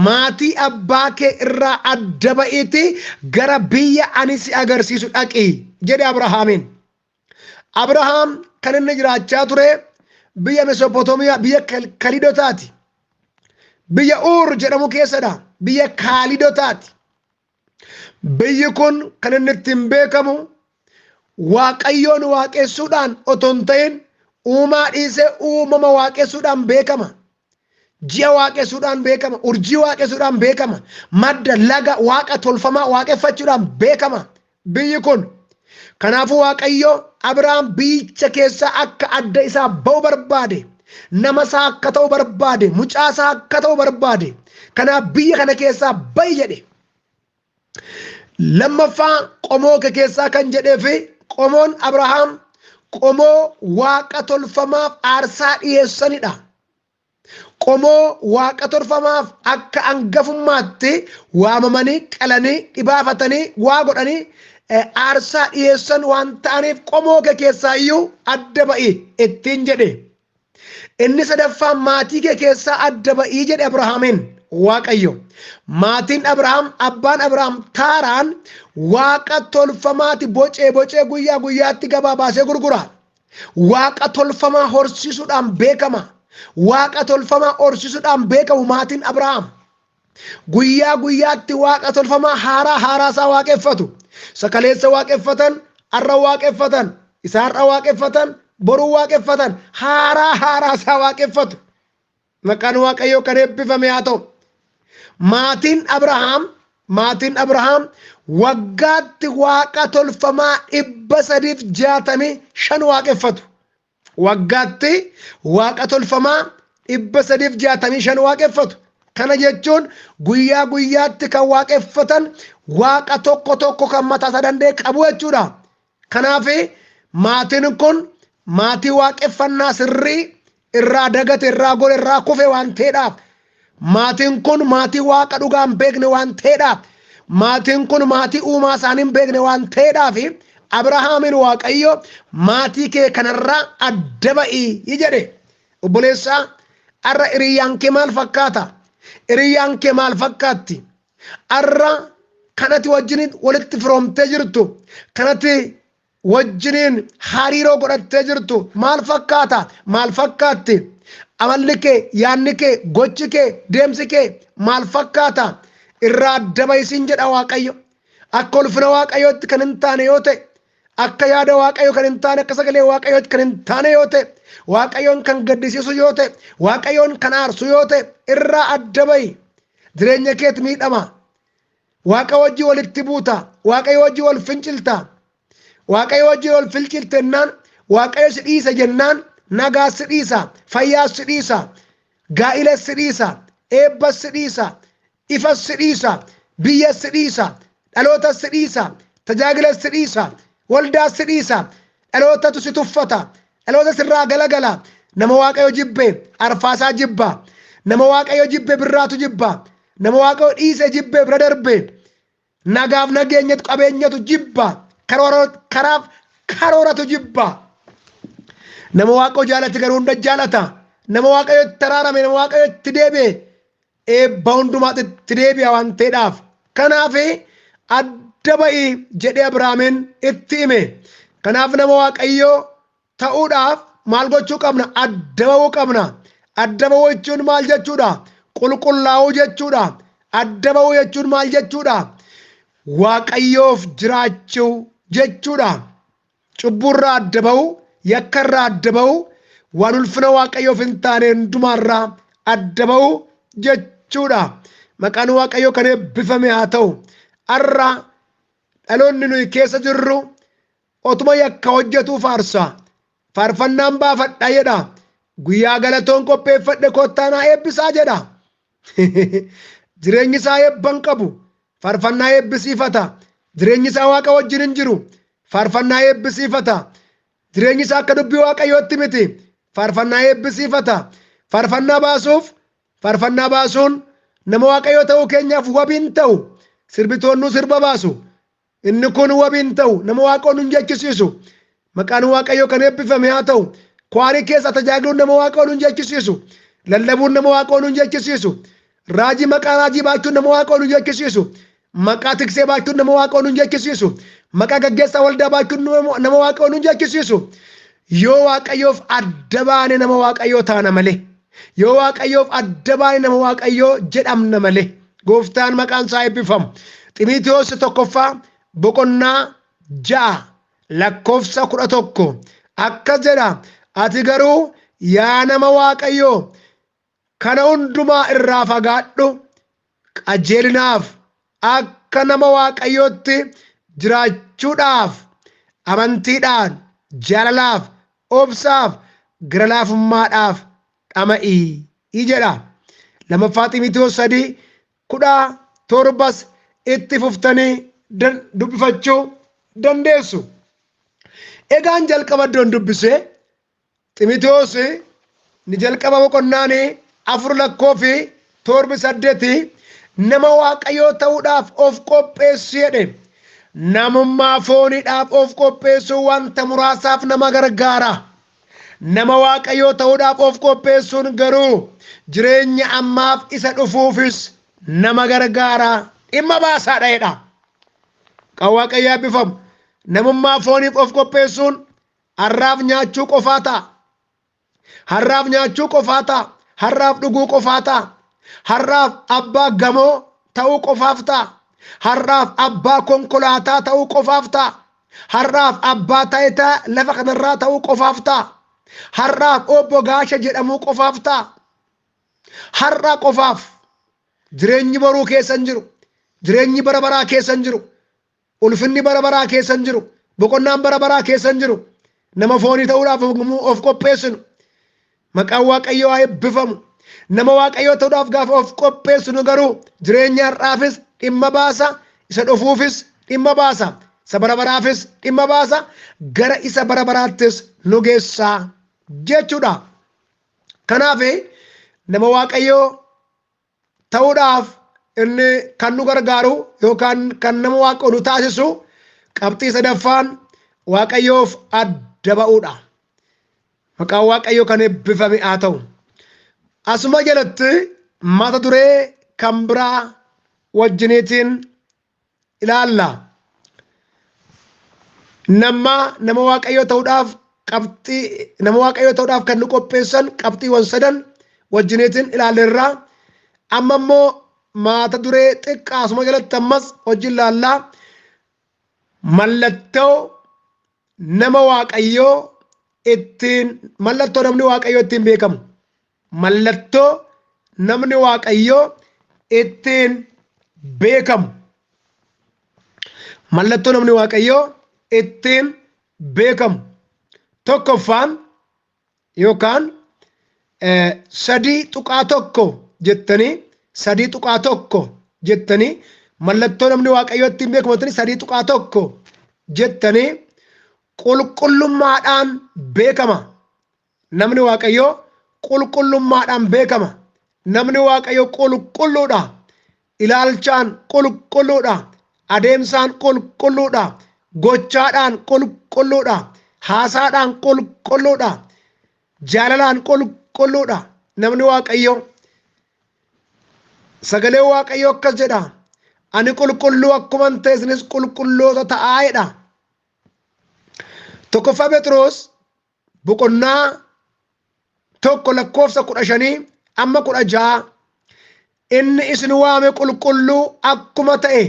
maatii abbaa kee irraa adda ba'iitii gara biyya ani si agarsiisu dhaqii jedhe Abrahaamiin Abrahaam kan inni jiraachaa ture biyya Mesopotoomiyaa biyya Kaliidotaati biyya Uur jedhamu keessadha biyya Kaalidotaati biyyi kun kan inni ittiin beekamu waaqayyoon waaqessuudhaan otoo hin ta'in uumaa dhiisee uumama waaqessuudhaan beekama ji'a waaqessuudhaan beekama urjii waaqessuudhaan beekama madda laga waaqa tolfamaa waaqeffachuudhaan beekama biyyi kun kanaafuu waaqayyo Abrahaam biyyicha keessaa akka adda isaa ba'u barbaade nama isaa akka ta'u barbaade mucaa isaa akka ta'u barbaade kanaaf biyya kana keessaa ba'i jedhe lammaffaa qomoo kee keessaa kan jedhee fi qomoon Abrahaam qomoo waaqa tolfamaaf aarsaa dhiyeessanidha qomoo waaqa tolfamaaf akka hangafummaatti waamamanii qalanii dhibaafatanii waa godhanii aarsaa dhiyeessan waan ta'aniif qomoo kee keessaa iyyuu adda ba'i ittiin jedhe inni sadaffaan maatii kee keessaa adda ba'ii jedhe Abrahaamiin waaqayyo maatiin Abrahaam abbaan Abrahaam Taaraan waaqa tolfamaati bocee guyyaa guyyaatti gabaa baasee gurgura waaqa tolfamaa horsiisuudhaan beekama waaqa tolfamaa horsiisuudhaan beekamu maatiin Abrahaam guyyaa guyyaatti waaqa tolfamaa haaraa isaa waaqeffatu sakaleessa waaqeffatan arra waaqeffatan isaarra waaqeffatan boruu waaqeffatan haaraa isaa waaqeffatu maqaan waaqayyoo kan eebbifame haa ta'u maatiin Abrahaam waggaatti waaqa tolfamaa 365 waaqeffatu waggaatti waaqa tolfamaa 365 waaqeffatu Kana jechuun guyyaa guyyaatti kan waaqeffatan waaqa tokko tokko kan mataa danda'e qabu jechuudha. Kanaaf maatiin kun maatii waaqeffannaa sirrii irraa dagate irraa godhe irraa kufe waan ta'eedhaaf. Maatiin kun maatii waaqa dhugaa hin beekne waan ta'eedhaaf. Maatiin kun maatii uumaa isaanii hin beekne waan ta'eedhaaf. Abrahaamin Waaqayyo maatii kee kanarraa adda ba'ii jedhe. Obboleessaa arra hiriyyaan kee maal fakkaata? Hiriyyaan kee maal fakkaatti? Arra kanatti wajjiniin walitti firoomtee jirtu, kanatti wajjiniin hariiroo godhattee jirtu maal fakkaata? Maal fakkaatti? Amalli kee, yaadni kee, gochi kee, deemsi kee maal fakkaata? Irraa adda ba'ii jedha Waaqayyo. Akka ulfina Waaqayyootti kan hin taane yoo ta'e, akka yaada Waaqayyo kan hin taane, akka sagalee Waaqayyootti kan hin taane yoo ta'e, Waaqayyoon kan gaddisiisu yoo ta'e, Waaqayyoon kan aarsu yoo ta'e irraa adda ba'ii. Jireenya keetti miidhama. Waaqa wajjii walitti buuta. Waaqayyo wajjii wal fincilta. Waaqayyo wajjii wal finciltennaan Waaqayyo si dhiisa jennaan nagaa si dhiisa, fayyaa si dhiisa, gaa'ila si dhiisa, eebba si dhiisa, ifa si dhiisa, biyya si dhiisa, dhaloota si dhiisa, tajaajila si dhiisa, waldaa si dhiisa, dhalootatu si tuffata, dhaloota sirraa galagala. Nama Waaqayyo jibbe arfaasaa jibba, nama Waaqayyo jibbe birraatu jibba, nama Waaqayyo dhiise jibbe bira darbe, nagaaf nageenyatu qabeenyatu jibba, karaaf karooratu jibba. Nama Waaqayyo jaalate garuu hunda jaalata. Nama Waaqayyo itti araarame, nama Waaqayyo itti deebi'e eebba hundumaatti itti deebi'a waan ta'eedhaaf. Kanaaf adda ba'ii jedhee Abrahaamin itti hime. Kanaaf nama Waaqayyo ta'uudhaaf maal gochuu qabna? Adda ba'uu qabna. Adda ba'uu jechuun maal jechuudha? Qulqullaa'uu jechuudha. Adda ba'uu jechuun maal jechuudha? Waaqayyoof jiraachuu jechuudha. Cubburraa adda ba'uu, yakkarraa adda ba'uu, waan ulfina Waaqayyoof hin taane hundumaarraa adda ba'uu jechuudha. Maqaan Waaqayyoo kan eebbifame haa ta'u. Har'a dhaloonni nuyi keessa jirru otuma yakka hojjetuu faarsa. Faarfannaan baafadha jedha. Guyyaa galatoon qopheeffadhe kottaa naa eebbisaa jedha. Jireenyi isaa eebban qabu. Faarfannaa eebbisiifata. Jireenyi isaa Waaqa wajjin hin jiru. Faarfannaa eebbisiifata. Jireenyi isaa akka dubbii Waaqayyootti miti. Faarfannaa eebbisiifata. Faarfannaa baasuun nama Waaqayyoo ta'uu keenyaaf wabiin ta'u. Sirbitoonni sirba baasu. Inni kun wabiin ta'u. Nama Waaqoon hin jechisiisu. Maqaan Waaqayyoo kan eebbifame haa ta'u. Kwaarii keessa tajaajiluun nama Waaqoon hin jechisiisu. Lallabuun nama Waaqoon hin jechisiisu. Raajii maqaa raajii baachuun nama Waaqoon hin jechisiisu. Maqaa tiksee baachuun nama Waaqoon hin jechisiisu. Maqaa gaggeessaa waldaa baachuun nama Waaqoon hin jechisiisu. Yoo Waaqayyoof adda baane nama Waaqayyoo taana malee. Yoo Waaqayyoof adda baane nama Waaqayyoo jedhamna malee. Gooftaan maqaan isaa eebbifamu. Xiimotewos 1:6 akkas jedha. Ati garuu yaa nama Waaqayyoo kana hundumaa irraa fagaadhu, qajeelinaaf akka nama Waaqayyootti jiraachuudhaaf amantiidhaan, jaalalaaf, obsaaf, gara laafummaadhaaf dhama'ii jedha. Lammaffaa Xiimotewos 3:17 itti fuftanii dubbifachuu dandeessu. Egaan jalqaba iddoon dubbisee Xiimotewos ni jalqaba boqonnaan 4:7 nama Waaqayyoo ta'uudhaaf of qopheessu jedhe. Namummaa fooniidhaaf of qopheessuun wanta muraasaaf nama gargaara. Nama Waaqayyoo ta'uudhaaf of qopheessuun garuu jireenya ammaaf isa dhufuufis nama gargaara. Dhimma baasaadha jedha. Kan Waaqayyo eebbifamu. Namummaa fooniif of qopheessuun har'aaf nyaachuu qofaa ta'a. Har'aaf nyaachuu qofaa ta'a. Har'aaf dhuguu qofaa ta'a. Har'aaf abbaa gamoo ta'uu qofaaf ta'a. Har'aaf abbaa konkolaataa ta'uu qofaaf ta'a. Har'aaf abbaa taayitaa lafa kanarraa ta'uu qofaaf ta'a. Har'aaf obbo Gaasha jedhamuu qofaaf ta'a. Har'a qofaaf jireenyi boruu keessa hin jiru. Jireenyi bara baraa keessa hin jiru. Ulfinni bara baraa keessa hin jiru. Boqonnaan bara baraa keessa hin jiru. Nama foonii ta'uudhaaf of qopheessinu. Maqaan Waaqayyoo haa eebbifamu. Nama waaqayyoo ta'uudhaaf gaafa of qopheessinu garuu jireenya har'aafis dhimma baasa, isa dhufuufis dhimma baasa, isa bara baraafis dhimma baasa, gara isa bara baraattis nu geessaa jechuudha. Kanaaf nama waaqayyoo ta'uudhaaf inni kan nu gargaaru yookaan kan nama waaqayyoo nu taasisu qabxii sadaffaan waaqayyoof adda ba'uudha. Maqaan waaqayyoo kan eebbifame haa ta'u. Asuma jalatti mata duree kan biraa wajjiniitiin ilaalla. Nama waaqayyoo ta'uudhaaf nama waaqayyoo ta'uudhaaf kan nu qopheessan qabxiiwwan sadan wajjiniitiin ilaalleerraa. Amma immoo mata duree xiqqaa asuma jalatti ammas wajjin ilaallaa. Mallattoo nama waaqayyoo mallattoo namni waaqayyoo ittiin beekamu. Mallattoo namni waaqayyoo ittiin beekamu. Mallattoo namni waaqayyoo ittiin beekamu. Tokkoffaan yookaan 3.1 jettanii mallattoo namni waaqayyoo ittiin beekamu 3.1 jettanii qulqullummaadhaan beekama. Namni waaqayyoo qulqullummaadhaan beekama. Namni waaqayyoo qulqulluudha. Ilaalchaan qulqulluudha. Adeemsaan qulqulluudha. Gochaadhaan qulqulluudha. Haasaadhaan qulqulluudha. Jaalalaan qulqulluudha. Namni waaqayyoo sagalee waaqayyoo akkas jedha. Ani qulqulluu akkuman ta'e isinis qulqulloota ta'aa jedha. Tokkoffaa Phexros boqonnaa 1:15-16 inni isin waame qulqulluu akkuma ta'e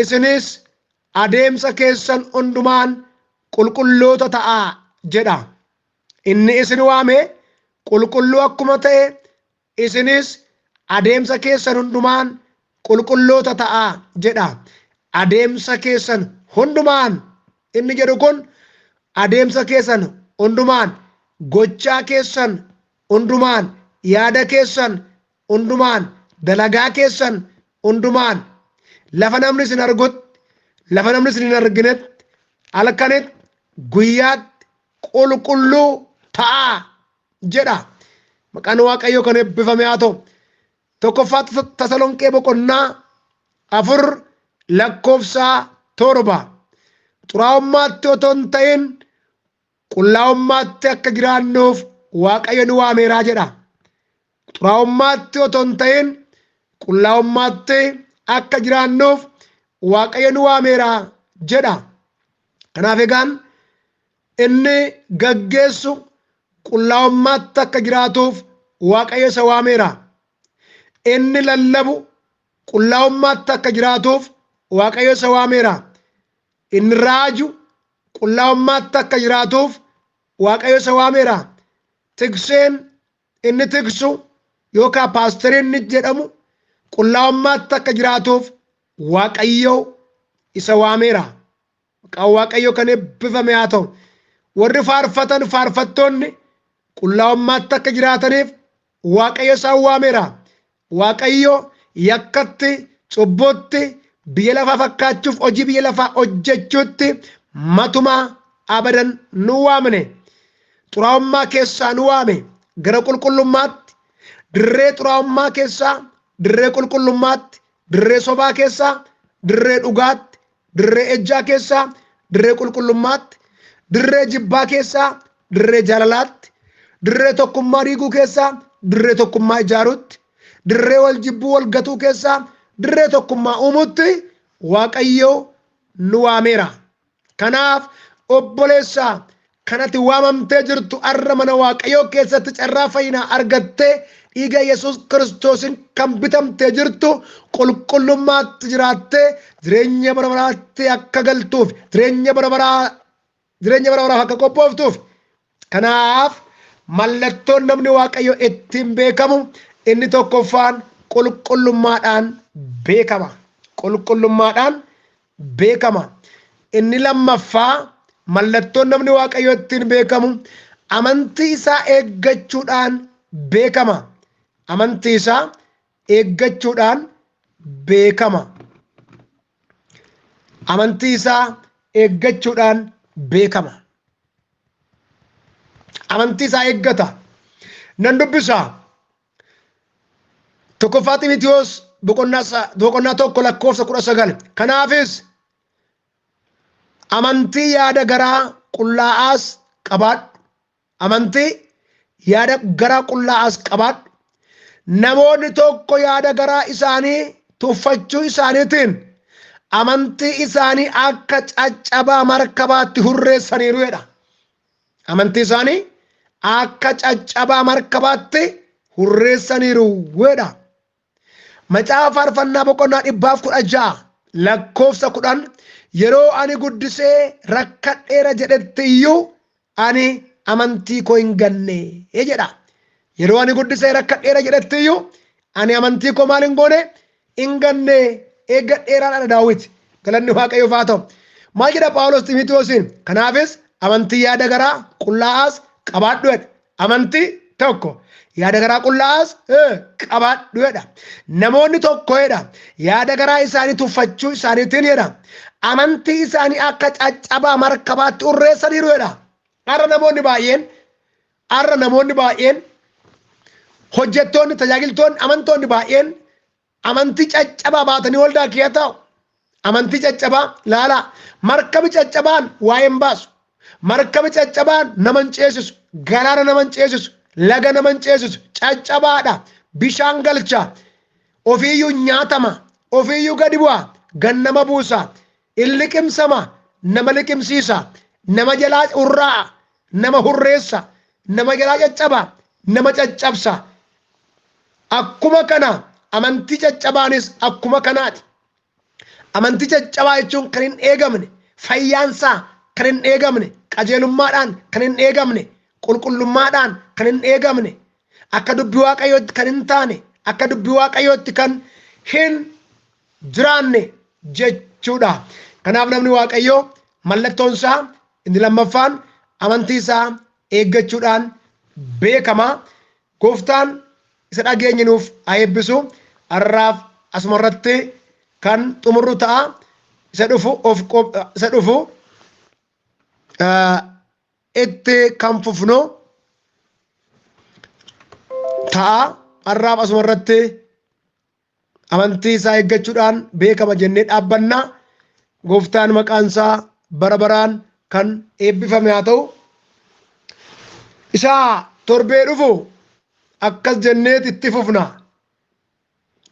isinis adeemsa keessan hundumaan qulqulloota ta'aa jedha. Inni isin waame qulqulluu akkuma ta'e isinis adeemsa keessan hundumaan qulqulloota ta'aa jedha. Adeemsa keessan hundumaan inni jedhu kun adeemsa keessan hundumaan, gochaa keessan hundumaan, yaada keessan hundumaan, dalagaa keessan hundumaan, lafa namni isin argutti, lafa namni isin hin arginetti, halkanitti, guyyaatti qulqulluu ta'aa jedha. Maqaan waaqayyoo kan eebbifame haa ta'u. Tokkoffaa Tasalonqee boqonnaa 4:7 xuraa'ummaatti otoo hin ta'in qullaa'ummaatti akka jiraannuuf waaqayyo nu waameeraa jedha. Xuraa'ummaatti otoo hin ta'in qullaa'ummaatti akka jiraannuuf waaqayyo nu waameeraa jedha. Kanaaf egaan inni gaggeessu qullaa'ummaatti akka jiraatuuf waaqayyo isa waameera. Inni lallabu qullaa'ummaatti akka jiraatuuf waaqayyo isa waameera. Inni raaju qullaa'ummaatti akka jiraatuuf waaqayyo isa waameera. Tikseen inni tiksu yookaan paastoriin inni jedhamu qullaa'ummaatti akka jiraatuuf waaqayyo isa waameera. Maqaan waaqayyo kan eebbifame haa ta'u. Warri faarfatan faarfattoonni qullaa'ummaatti akka jiraataniif waaqayyo isaan waameera. Waaqayyo yakkatti, cubbutti, biyya lafaa fakkaachuuf, hojii biyya lafaa hojjechuutti matumaa abadan nu waamne. Xuraa'ummaa keessaa nu waame gara qulqullummaatti, dirree xuraa'ummaa keessaa dirree qulqullummaatti, dirree sobaa keessaa dirree dhugaatti, dirree ejjaa keessaa dirree qulqullummaatti, dirree jibbaa keessaa dirree jaalalaatti, dirree tokkummaa diiguu keessaa dirree tokkummaa ijaaruutti, dirree wal jibbuu wal gatuu keessaa dirree tokkummaa uumutti waaqayyo nu waameera. Kanaaf obboleessaa kanatti waamamtee jirtu har'a mana waaqayyoo keessatti carraa fayyinaa argattee dhiiga Yesuus Kiristoosin kan bitamtee jirtu qulqullummaatti jiraattee jireenya bara baraatti akka galtuuf jireenya bara baraaf akka qophooftuuf. Kanaaf mallattoon namni waaqayyo ittiin beekamu inni tokkoffaan qulqullummaadhaan beekama. Qulqullummaadhaan beekama. Inni lammaffaa mallattoon namni waaqayyo ittiin beekamu amantii isaa eeggachuudhaan beekama. amantii isaa eeggachuudhaan beekama. Amantii isaa eeggachuudhaan beekama. Amantii isaa eeggata. Nan dubbisa. Tokkoffaa Xiimotewos boqonnaa tokko lakkoofsa 19. Kanaafis amantii yaada garaa qullaa'aas qabaadhu. Amantii yaada garaa qullaa'aas qabaadhu. Namoonni tokko yaada garaa isaanii tuffachuu isaaniitiin amantii isaanii akka caccabaa markabaatti hurreessaniiru jedha. Amantii isaanii akka caccabaa markabaatti hurreessaniiru jedha. Macaafa faarfannaa boqonnaa 116 lakkoofsa 10 yeroo ani guddisee rakkadheera jedhetti iyyuu ani amantii koo hin ganne jedha. Yeroo ani guddisee rakkadheera jedhetti iyyuu ani amantii koo maal hin goone hin ganne eeggadheeraadha Daawit. Galanni Waaqayyoof haa ta'u. Maal jedha Phaawulos Xiimotewosiin? Kanaafis amantii yaada garaa qullaa'aas qabaadhu jedha. Amantii tokko yaada garaa qullaa'aas qabaadhu jedha. Namoonni tokko jedha yaada garaa isaanii tuffachuu isaaniitiin jedha amantii isaanii akka caccabaa markabaatti hurreessaniiru jedha. Har'a namoonni baay'een hojjettoonni tajaajiltoonni amantoonni baay'een amantii caccabaa baatanii waldaa kee ta'u. Amantii caccabaa laala markabi caccabaan waa hin baasu. Markabi caccabaan nama hin ceesisu. Galaana nama hin ceesisu. Laga nama hin ceesisu. Caccabaadha. Bishaan galcha. Ofiiyyuu nyaatama. Ofiiyyuu gadi bu'a. Gannama buusa. In liqimsama. Nama liqimsiisa. Nama jalaa urraa'a. Nama hurreessa. Nama jalaa caccaba. Nama caccabsa. Akkuma kana amantii caccabaanis akkuma kanaati. Amantii caccabaa jechuun kan hin eegamne, fayyaansaa kan hin eegamne, qajeelummaadhaan kan hin eegamne, qulqullummaadhaan kan hin eegamne, akka dubbii Waaqayyootti kan hin taane, akka dubbii Waaqayyootti kan hin jiraanne jechuudha. Kanaaf namni Waaqayyoo mallattoon isaa inni lammaffaan amantii isaa eeggachuudhaan beekama. Gooftaan isa dhageenyinuuf haa eebbisu. Har'aaf asumarratti kan xumurru ta'a. Isa dhufu itti kan fufnu ta'a. Har'aaf asumarratti amantii isaa eeggachuudhaan beekama jennee dhaabbanna. Gooftaan maqaan isaa bara baraan kan eebbifame haa ta'u. Isaa torbee dhufu akkas jenneet itti fufna.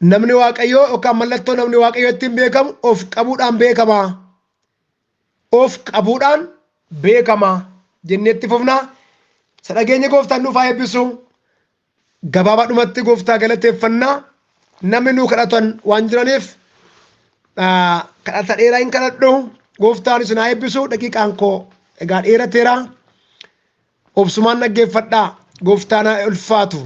Namni Waaqayyoo yookaan mallattoo namni Waaqayyoo ittiin beekamu of qabuudhaan beekama. Of qabuudhaan beekama jennee itti fufna. Isa dhageenya Gooftaan nuuf haa eebbisu. Gabaabaadhumatti Gooftaa galateeffannaa. Namni nuu kadhatan waan jiraniif kadhata dheeraa hin kadhadhu. Gooftaan isin haa eebbisu. Daqiiqaan koo egaa dheerateera. Obsumaan dhaggeeffadhaa. Gooftaan haa ulfaatu.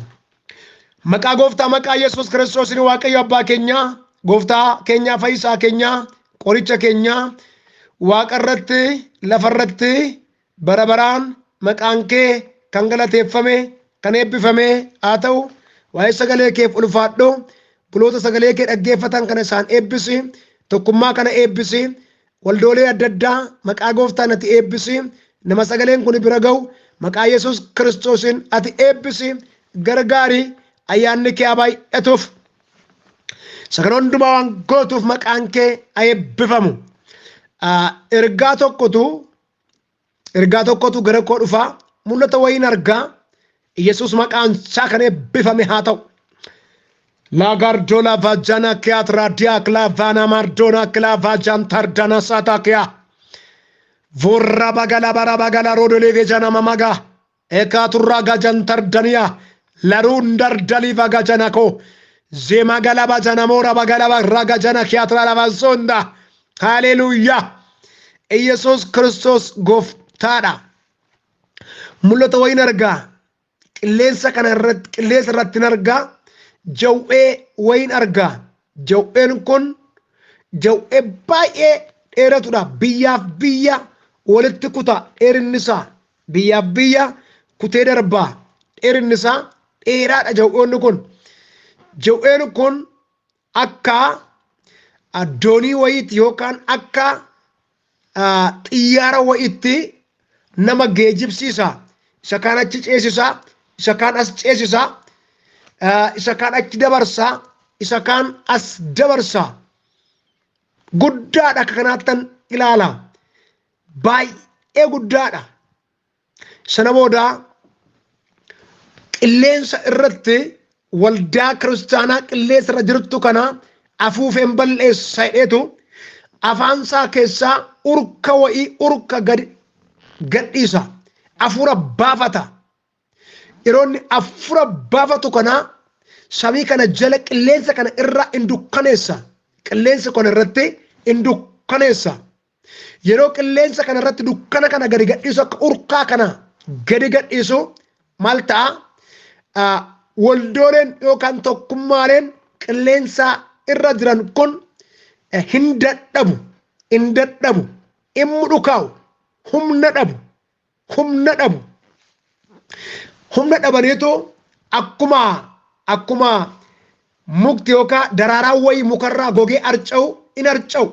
Maqaa Gooftaa maqaa Yesuus Kiristoos Waaqayyo abbaa keenyaa, Gooftaa keenyaa, fayyisaa keenyaa, qoricha keenyaa, Waaqa irratti lafa irratti bara baraan maqaan kee kan galateeffame kan eebbifame haa ta'u. Waa'ee sagalee keef ulfaadhu. Buloota sagalee kee dhaggeeffatan kana isaan eebbisi. Tokkummaa kana eebbisi. Waldoolee adda addaa maqaa Gooftaan ati eebbisi. Nama sagaleen kun bira ga'u maqaa Yesuus Kiristoosin ati eebbisi. Gargaari. Ayyaanni kee baay'atuuf sagan hundumaa waan gootuuf maqaan kee eebbifamu. Ergaa tokkotu gara koo dhufa. Mul'ata wayiin argaa. Yesuus maqaan isaa kan eebbifame haa ta'u. La gardola vajana kiatra diakla vana mardona kla vajan tardana satakia. Vorra bagala bara bagala rodole vejana mamaga. Ekaturra gajan tardania. Larun dardali vagajanako. Zema galaba janamora bagalaba ragajana kiatra lavazonda. Hallelujah. Yesus Kristos Gooftaadha. Mul'ata wayiin argaa. Qilleensa irratti argaa. Jawwee wayiin argaa. Jawween kun jawwee baay'ee dheeratudha. Biyyaaf biyya walitti kuta dheerinni isaa. Biyyaaf biyya kutee darbaa dheerinni isaa dheeraadha. Jawweonni kun jaw'een kun akka addoonii wayiitti yookaan akka xiyyaara wayiitti nama geejjibsiisa. Isa kaan achi ceesisa, isa kaan as ceesisa, isa kaan achi dabarsa, isa kaan as dabarsa. Guddaadha akka kanaattan ilaala. Baay'ee guddaadha. Sana booda qilleensa irratti waldaa kiristaanaa qilleensa irra jirtu kana afuufeen balleessa jedheetu afaansaa keessaa urka wa'ii urka gadhiisa. Afuura baafata. Yeroo inni afuura baafatu kana samii kana jala qilleensa kana irra indukkaneessa. Qilleensa kana irratti indukkaneessa. Yeroo qilleensa kana irratti dukkana kana gadi gadhiisu akka urkaa kana gadi gadhiisu maal ta'a? Waldooleen yookaan tokkummaaleen qilleensa irra jiran kun hin dadhabu, hin dadhabu, hin mudhukaa'u, humna dhabu, humna dhabu. Humna dhabaniitu akkuma mukti yookaan daraaraa wayii mukarraa gogee harca'u hin harca'u,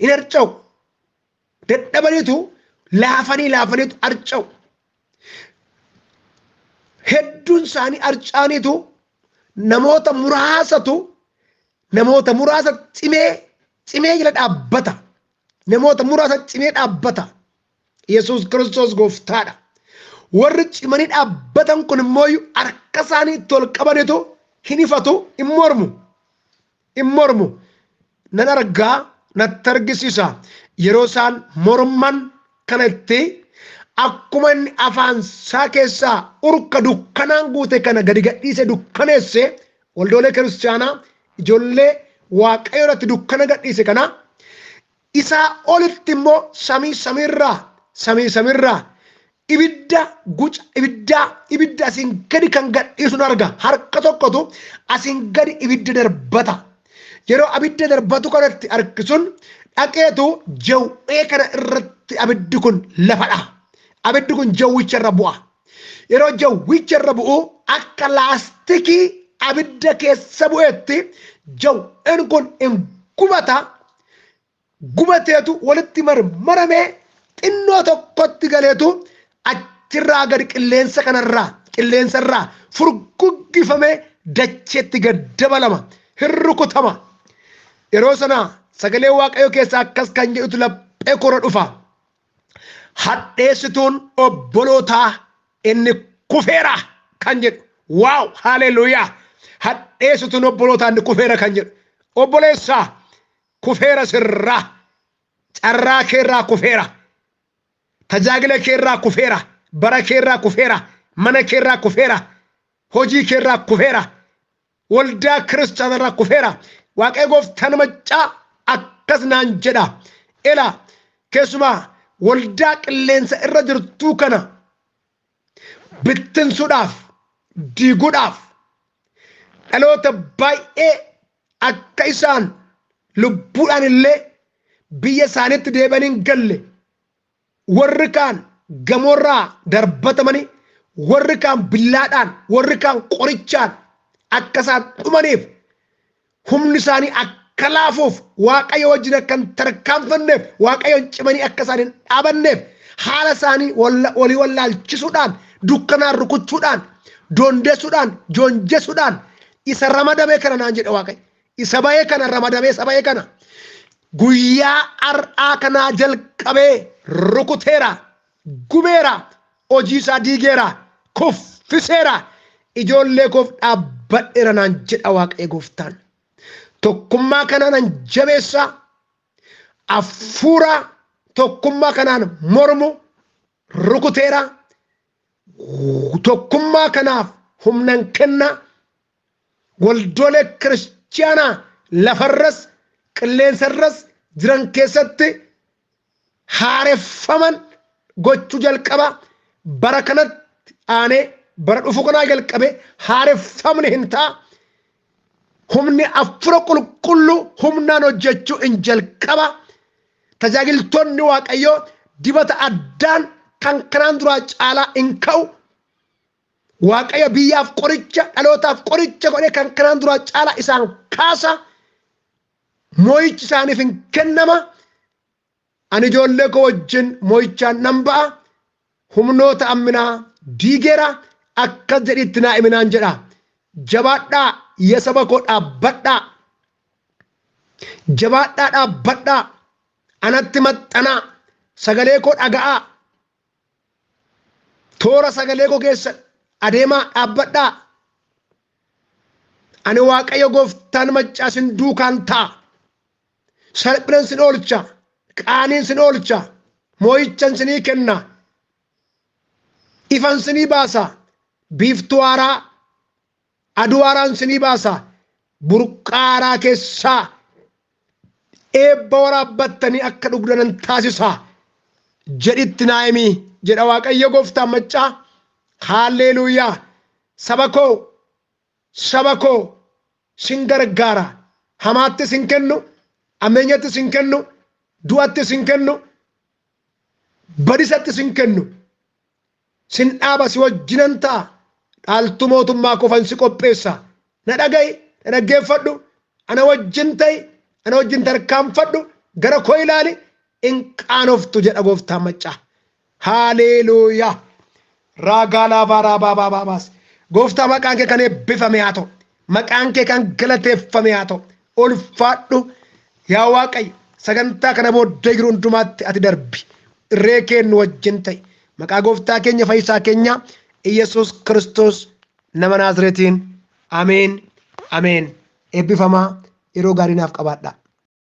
hin harca'u. Dadhabaniitu laafaniitu harca'u. Hedduun isaanii harcaaniitu namoota muraasa cimee jala dhaabbata. Namoota muraasa cimee dhaabbata. Yesuus Kiristoos gooftaadha. Warri cimanii dhaabbatan kun immoo harka isaanii tol qabaniitu hin ifatu, hin mormu. Nan argaa natti argisiisa. Yeroo isaan morman kanatti akkuma inni afaan isaa keessaa urka dukkanaan guute kana gadi gadhiise dukkaneesse waldoolee kiristaanaa ijoollee waaqayyoo irratti dukkana gadhiise kana isaa olitti immoo samiirraa ibidda asiin gadi kan gadhiisu arga. Harka tokkotu asiin gadi ibidda darbata. Yeroo abidda darbatu kanatti harkisuun dhaqeetu jawwee kana irratti abiddi kun lafadha. Abiddi kun jawwicharra bu'a. Yeroo jawwicharra bu'u akka laastikii abidda keessa bu'eetti jawween kun hin gubata. Gubateetu walitti marmaramee xinnoo tokkotti galeetu achirraa gadi qilleensarraa furguggifamee dacheetti gad dabalama. Hin rukutama. Yeroo sana sagalee waaqayyoo keessaa akkas kan jedhutu laphee kora dhufa. Hadheessituun obbolootaa inni kufeera kan jedhu. Waaw, haleluuyaa. Hadheessituun obbolootaa inni kufeera kan jedhu. Obboleessaa kufeera sirraa. Carraa keerraa kufeera. Tajaajila keerraa kufeera. Bara keerraa kufeera. Mana keerraa kufeera. Hojii keerraa kufeera. Waldaa kiristaanarraa kufeera. Waaqayyo gooftaan maccaa akkas naan jedha. Ela keessumaa waldaa qilleensa irra jirtuu kana bittinsuudhaaf diiguudhaaf dhaloota baay'ee akka isaan lubbuudhaan illee biyya isaaniitti deebi'anii hin galle warri kaan gamoorraa darbatamanii warri kaan billaadhaan warri kaan qorichaan akka isaan dhumaniif humni isaanii akka laafuuf waaqayyo wajjin akka hin tarkaanfanneef waaqayyoon cimanii akka isaan hin dhaabanneef haala isaanii walii wallaalchisuudhaan dukkanaan rukuchuudhaan doondeessuudhaan joonjessuudhaan isa ramadamee kana naan jedha waaqayyo isa bayee kana ramadamee isa bayee kana guyyaa har'aa kanaa jalqabee rukuteera gubeera hojii isaa diigeera kuffiseera ijoollee koof dhaabbadheera naan jedha waaqayyo gooftaan. Tokkummaa kanaan jabeessa afuura tokkummaa kanaan mormu rukuteera tokkummaa kanaaf humnan kenna waldoolee kiristaanaa lafarras qilleensarras jiran keessatti haareffaman gochuu jalqaba bara kanatti aanee bara dhufu kanaa jalqabe haareffamni hin ta'a. Humni afura qulqulluu humnaan hojjechuu hin jalqaba. Tajaajiltoonni waaqayyoo dibata addaan kan kanaan duraa caalaa hin ka'u. Waaqayyo biyyaaf qoricha dhalootaaf qoricha godhee kan kanaan dura caalaa isaan kaasa. Mo'ichi isaaniif hin kennama. Ani ijoollee koo wajjin mo'ichaan nan ba'a. Humnoota amminaa diigeera akka jedhitti naa himinaan jedha. Jabaadhaa yaa saba koo dhaabbadhaa. Jabaadhaa dhaabbadhaa. Anatti maxxanaa. Sagalee koo dhaga'aa. Toora sagalee koo keessa adeemaa dhaabbadhaa. Ani Waaqayyo Gooftaan maccaa isin duukaan ta'a. Salphina isin oolcha. Qaaniin isin oolcha. Mo'ichan isinii kenna. Ifan isinii baasa. Biiftuu haaraa. Aduu haaraan isinii baasa. Burqaa haaraa keessaa eebba waraabbattanii akka dhugdanan taasisa. Jedhitti naa himi jedha Waaqayyo Gooftaan maccaa. Haalleluuyaa. Saba koo sin gargaara. Hamaatti sin kennu. Ameenyatti sin kennu. Du'atti sin kennu. Badisatti sin kennu. Sin dhaaba si wajjinan ta'a. Dhaaltu mootummaa kofan si qopheessa. Na dhaga'i. Na dhaggeeffadhu. Ana wajjin ta'i. Ana wajjin tarkaanfadhu. Gara koo ilaali. In qaanoftu jedha Gooftaan maccaa. Haalleluuyaa. Raagaa baabaabaas. Gooftaa maqaan kee kan eebbifame haa ta'u. Maqaan kee kan galateeffame haa ta'u. Ulfaadhu yaa Waaqayyo sagantaa kana booddee jiru hundumaatti ati darbi. Irree keennu wajjin ta'i. Maqaa Gooftaa keenya Fayyisaa keenya Iyesuus Kiristoos nama Naazreetiin. Ameen. Ameen. Eebbifamaa yeroo gaarii naaf qabaadhaa.